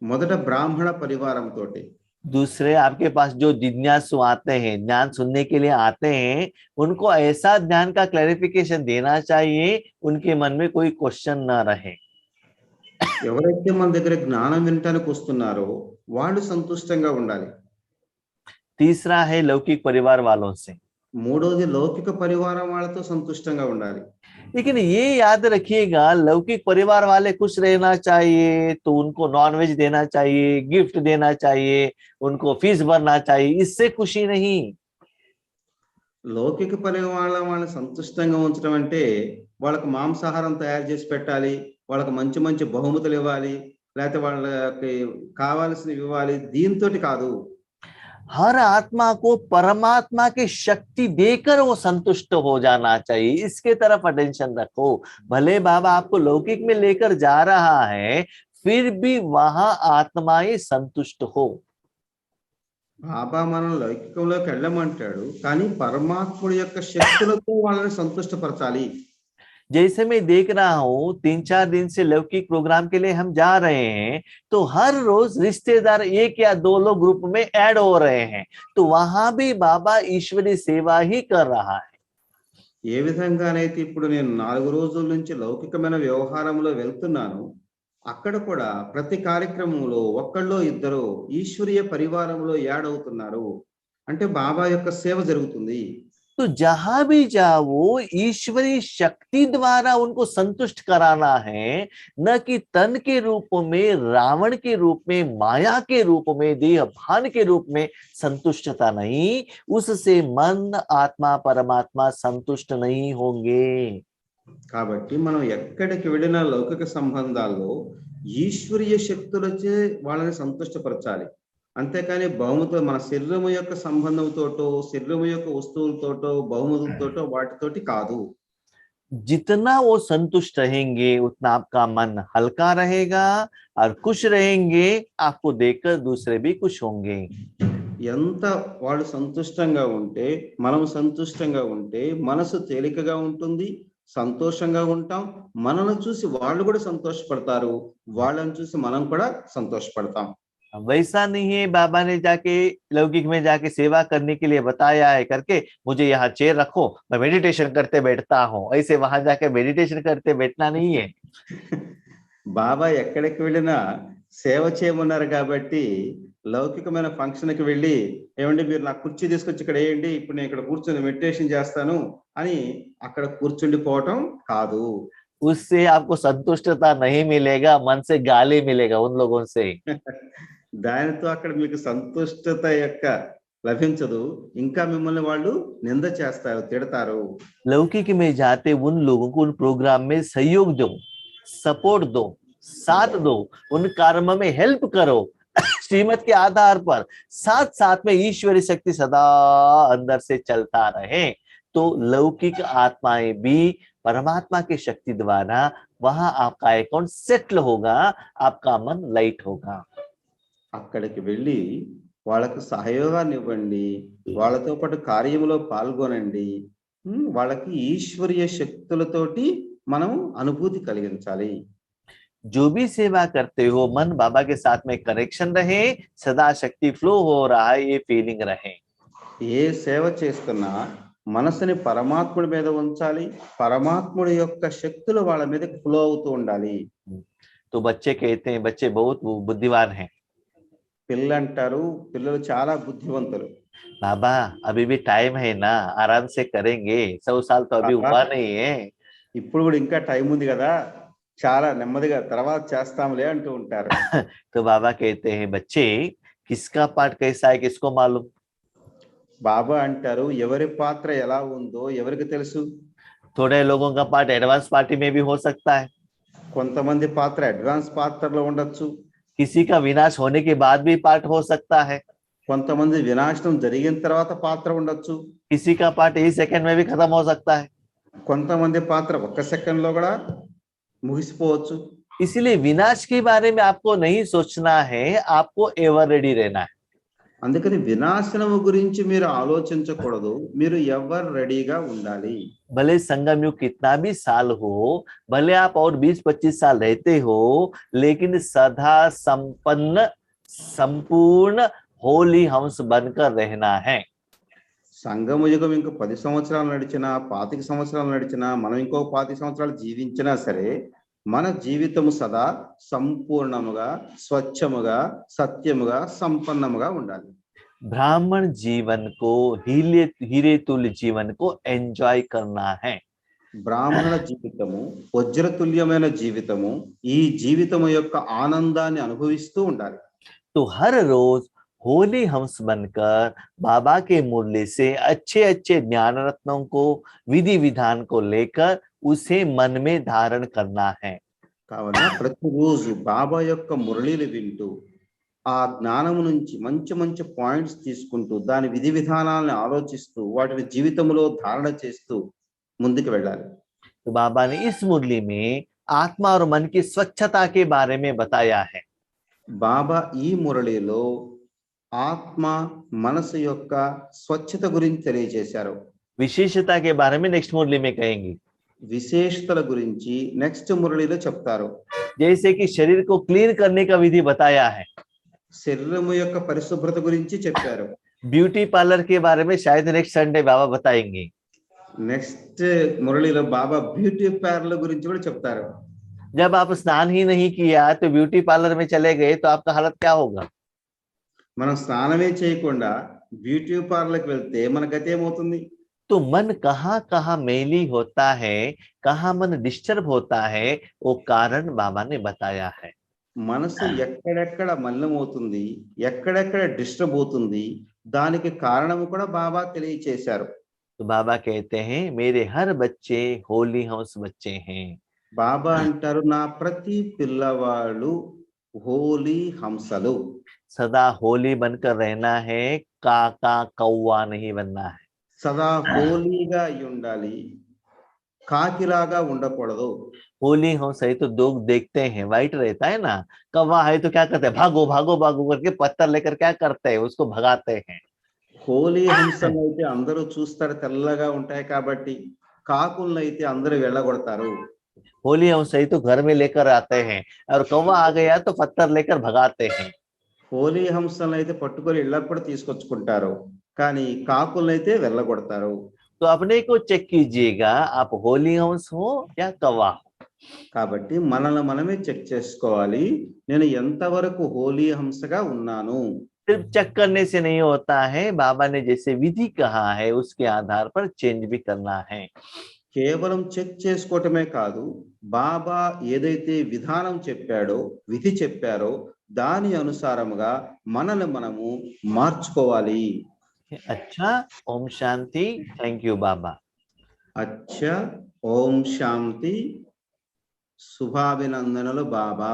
మొదట బ్రాహ్మణ పరివారంతోటి. दूसरे आपके पास जो जिज्ञासु आते हैं, ज्ञान सुनने के लिए आते हैं, उनको ऐसा ज्ञान का क्लैरिफिकेशन देना चाहिए उनके मन में कोई क्वेश्चन ना रहे। ఎవరైతే మన దగ్గర జ్ఞానం వినటానికి వస్తున్నారో వాళ్ళు సంతుష్టంగా ఉండాలి. तीसरा है लौकिक परिवार वालों से। మూడోది లౌకిక పరివారం వాళ్ళతో సంతుష్టంగా ఉండాలి. लेकिन ये याद रखिएगा, लौकिक परिवार वाले खुश रहना चाहिए तो उनको नॉनवेज देना चाहिए, गिफ्ट देना चाहिए, उनको फीस भरना चाहिए, इससे खुशी नहीं। లౌకిక పరివారం వాళ్ళని సంతుష్టంగా ఉంచడం అంటే వాళ్ళకి మాంసాహారం తయారు చేసి పెట్టాలి, వాళ్ళకి మంచి మంచి బహుమతులు ఇవ్వాలి, లేకపోతే వాళ్ళకి కావాల్సినవి ఇవ్వాలి, దీంతోటి కాదు. हर आत्मा को परमात्मा की शक्ति देकर वो संतुष्ट हो जाना चाहिए, इसके तरफ अटेंशन रखो। भले बाबा आपको लौकिक में लेकर जा रहा है, फिर भी वहां आत्माएं संतुष्ट हो। బాబా మనం లౌకికంలోకి వెళ్ళమంటాడు, కానీ పరమాత్ముడి యొక్క శక్తులతో వాళ్ళని సంతుష్టపరచాలి. जैसे मैं देख रहा हूँ 3-4 दिन से लौकिक प्रोग्राम के लिए हम जा रहे हैं, तो हर रोज रिश्तेदार 1 या 2 लोग ग्रुप में ऐड हो रहे हैं, तो वहां भी बाबा ईश्वरी सेवा ही कर रहा है। ఏ విధంగానైతే ఇప్పుడు నేను 4 రోజుల నుంచి లౌకికమైన వ్యవహారంలో వెళ్తున్నాను, అక్కడ కూడా ప్రతి కార్యక్రమంలో ఒక్కళ్ళో ఇద్దరు ఈశ్వరీయ పరివారంలో యాడ్ అవుతున్నారు. అంటే బాబా యొక్క సేవ జరుగుతుంది. तो जहां भी जाओ ईश्वरी शक्ति द्वारा उनको संतुष्ट कराना है, न कि तन के रूप में, रावण के रूप में, माया के रूप में, देह भान के रूप में संतुष्टता नहीं। उससे मन, आत्मा, परमात्मा संतुष्ट नहीं होंगे। కాబట్టి మనం ఎక్కడికి వెళ్ళినా లౌకిక సంబంధాల్లో ఈశ్వరీయ శక్తులచే వాళ్ళని సంతుష్టపరచాలి. అంతేకాని బహుమతులు మన శరీరము యొక్క సంబంధంతోటో, శరీరము యొక్క వస్తువులతోటో, బహుమతులతోటో వాటితోటి కాదు. जितना वो संतुष्ट रहेंगे उतना आपका मन हल्का रहेगा और खुश रहेंगे, आपको देखकर दूसरे भी खुश होंगे। ఎంత వాళ్ళు సంతుష్టంగా ఉంటే, మనం సంతుష్టంగా ఉంటే మనసు తేలికగా ఉంటుంది, సంతోషంగా ఉంటాం. మనల్ని చూసి వాళ్ళు కూడా సంతోషపడతారు, వాళ్ళని చూసి మనం కూడా సంతోషపడతాం. वैसा नहीं है बाबा ने जाके लौकिक में जाके सेवा करने के लिए बताया है करके मुझे यहाँ चेयर रखो, मैं मेडिटेशन करते बैठता हूँ, ऐसे वहां जाके मेडिटेशन करते बैठना नहीं है। బాబా ఎక్కడికి వెళ్ళినా సేవ చేయమన్నారు కాబట్టి లౌకికమైన ఫంక్షన్ కి వెళ్ళి, ఏమండి మీరు నాకు కుర్చీ తీసుకొచ్చి ఇక్కడ వేయండి, ఇప్పుడు నేను ఇక్కడ కూర్చొని మెడిటేషన్ చేస్తాను అని అక్కడ కూర్చుండిపోవటం కాదు. उससे आपको संतुष्टता नहीं मिलेगा, मन से गाली मिलेगा उन लोगों से। దానితో అక్కడ మీకు సంతుష్టత యొక్క లభించదు, ఇంకా మిమ్మల్ని వాళ్ళు నింద చేస్తారు, తిడతారు. लौकिक में जाते उन लोगों को उन प्रोग्राम में सहयोग दो, सपोर्ट दो, साथ दो, उन कर्म में हेल्प करो श्रीमत के आधार पर। साथ साथ में ईश्वरी शक्ति सदा अंदर से चलता रहे, तो लौकिक आत्माएं भी परमात्मा की शक्ति द्वारा वहां आपका अकाउंट सेटल होगा, आपका मन लाइट होगा। అక్కడికి వెళ్ళి వాళ్ళకు సహయోగాన్ని ఇవ్వండి, వాళ్ళతో పాటు కార్యంలో పాల్గొనండి. వాళ్ళకి ఈశ్వరీయ శక్తులతోటి మనం అనుభూతి కలిగించాలి. जो भी सेवा करते हो मन बाबा के साथ में कनेक्शन रहे, सदा शक्ति फ्लो हो रहा है, ये फीलिंग रहे। ఏ సేవ చేస్తున్నా మనసుని పరమాత్ముడి మీద ఉంచాలి, పరమాత్ముడి యొక్క శక్తులు వాళ్ళ మీద ఫ్లో అవుతూ ఉండాలి. तो बच्चे कहते हैं बच्चे बहुत बुद्धिमान हैं। పిల్లలు అంటారు పిల్లలు చాలా బుద్ధివంతులు. बाबा अभी भी टाइम है ना, आराम से करेंगे, 100 साल तो अभी हुआ नहीं है। ఇప్పుడు కూడా ఇంకా టైం ఉంది కదా, చాలా నెమ్మదిగా తర్వాత చేస్తాంలే అంటూ ఉంటారు. तो बाबा कहते हैं बच्चे किसका पार्ट कैसा है किसको मालूम। బాబా అంటారు ఎవరి పాత్ర ఎలా ఉందో ఎవరికి తెలుసు. थोड़े लोगों का पार्ट एडवांस पार्टी में भी हो सकता है, కొంతమంది పాత్ర అడ్వాన్స్ పాత్రలో ఉండొచ్చు, किसी का विनाश होने के बाद भी पार्ट हो सकता है, కొంతమంది వినాశనం జరిగిన తర్వాత పాత్ర ఉండొచ్చు, किसी का पार्ट 1 सेकंड में भी खत्म हो सकता है। కొంతమంది పాత్ర 1 సెకండ్ లో కూడా ముగిసిపోవచ్చు। इसलिए विनाश के बारे में आपको नहीं सोचना है, आपको एवर रेडी रहना है। అందుకని వినాశనము గురించి మీరు ఆలోచించకూడదు, మీరు ఎవర్ రెడీగా ఉండాలి. भले संगम युग कितना भी साल हो, भले आप और 20-25 साल रहते हो, लेकिन सदा संपन्न संपूर्ण होली हंस बनकर रहना है। సంగమ యుగం ఇంకో 10 సంవత్సరాలు నడిచినా 25 సంవత్సరాలు నడిచినా మనం ఇంకో 25 సంవత్సరాలు జీవించినా సరే మన జీవితము సదా సంపూర్ణముగా స్వచ్ఛముగా సత్యముగా సంపన్నముగా ఉండాలి. ब्राह्मण जीवन को हीरे हीरे तुल्य जीवन को एंजॉय करना है। బ్రాహ్మణ జీవితము వజ్రతుల్యమైన జీవితము, ఈ జీవితము యొక్క ఆనందాన్ని అనుభవిస్తూ ఉండాలి. तो हर रोज होली हंस बनकर बाबा के मुरली से अच्छे अच्छे ज्ञान रत्नों को, विधि विधान को लेकर उसे मन में धारण करना है। కావున ప్రతిరోజు బాబా యొక్క మురళీలు వింటూ ఆ జ్ఞానము నుంచి మంచి మంచి పాయింట్స్ తీసుకుంటూ దాని విధి విధానాలను ఆలోచిస్తూ వాటిని జీవితంలో ధారణ చేస్తూ ముందుకు వెళ్ళాలి. तो बाबा ने इस मुरली में आत्मा और मन की स्वच्छता के बारे में बताया है। బాబా ఈ మురళిలో ఆత్మ మనసు యొక్క స్వచ్ఛత గురించి తెలియజేశారు. विशेषता के बारे में नेक्स्ट मुरली में कहेंगे। విశేషతల గురించి నెక్స్ట్ మురళిలో చెప్తారు. जैसे कि शरीर को क्लीन करने का विधि बताया है। శరీరము యొక్క పరిశుభ్రత గురించి చెప్పారు. ब्यूटी पार्लर के बारे में शायद नेक्स्ट संडे बाबा बताएंगे। నెక్స్ట్ మురళిలో బాబా బ్యూటీ పార్లర్ గురించి కూడా చెప్తారు. जब आप स्नान ही नहीं किया तो ब्यूटी पार्लर में चले गए तो आपका हालत क्या होगा? మనం స్నానమే చేయకుండా బ్యూటీ పార్లర్కి వెళ్తే మన గతి ఏమవుతుంది? तो मन कहाँ कहाँ मैली होता है, कहाँ मन डिस्टर्ब होता है, वो कारण बाबा ने बताया है। మనసు ఎక్కడెక్కడ మలినమవుతుంది, ఎక్కడెక్కడ డిస్టర్బ్ అవుతుంది, దానికి కారణము కూడా బాబా తెలియచేశారు. तो बाबा कहते हैं मेरे हर बच्चे होली हंस बच्चे हैं। బాబా అంటారు నా ప్రతి పిల్లవాళ్ళు హోలీ హంసలు. सदा होली बनकर रहना है, काका कौवा नहीं बनना है। సదా హోలీగా అయి ఉండాలి, కాకిలాగా ఉండకూడదు. होली हंस है तो लोग देखते हैं वाइट रहता है ना, कौवा है तो क्या करते हैं, भागो भागो भागो करके पत्थर लेकर क्या करते हैं, उसको भगाते हैं। హోలీ హంసలు అయితే అందరూ చూస్తారు, తెల్లగా ఉంటాయి కాబట్టి. కాకులను అయితే అందరూ వెళ్ళగొడతారు. होली हंस है तो घर में लेकर आते हैं, और कौवा आ गया तो पत्थर लेकर भगाते हैं। హోలీ హంసలను అయితే పట్టుకొని ఇళ్ళకు కూడా తీసుకొచ్చుకుంటారు, కానీ కాకులను అయితే వెళ్ళగొడతారు. तो अपने को चेक कीजिएगा, आप होली हंस हो या कौवा हो। కాబట్టి మనల్ని మనమే చెక్ చేసుకోవాలి, నేను ఎంతవరకు హోలీ హంసగా ఉన్నాను. सिर्फ चेक करने से नहीं होता है, बाबा ने जैसे विधि कहा है उसके आधार पर चेंज भी करना है। కేవలం చెక్ చేసుకోవటమే కాదు, బాబా ఏదైతే విధానం చెప్పాడో, విధి చెప్పారో దాని అనుసారముగా మనల్ని మనము మార్చుకోవాలి. अच्छा, ओम शांति। थैंक यू बाबा। అచ్చా, ఓం శాంతి, శుభాభినందనలు బాబా.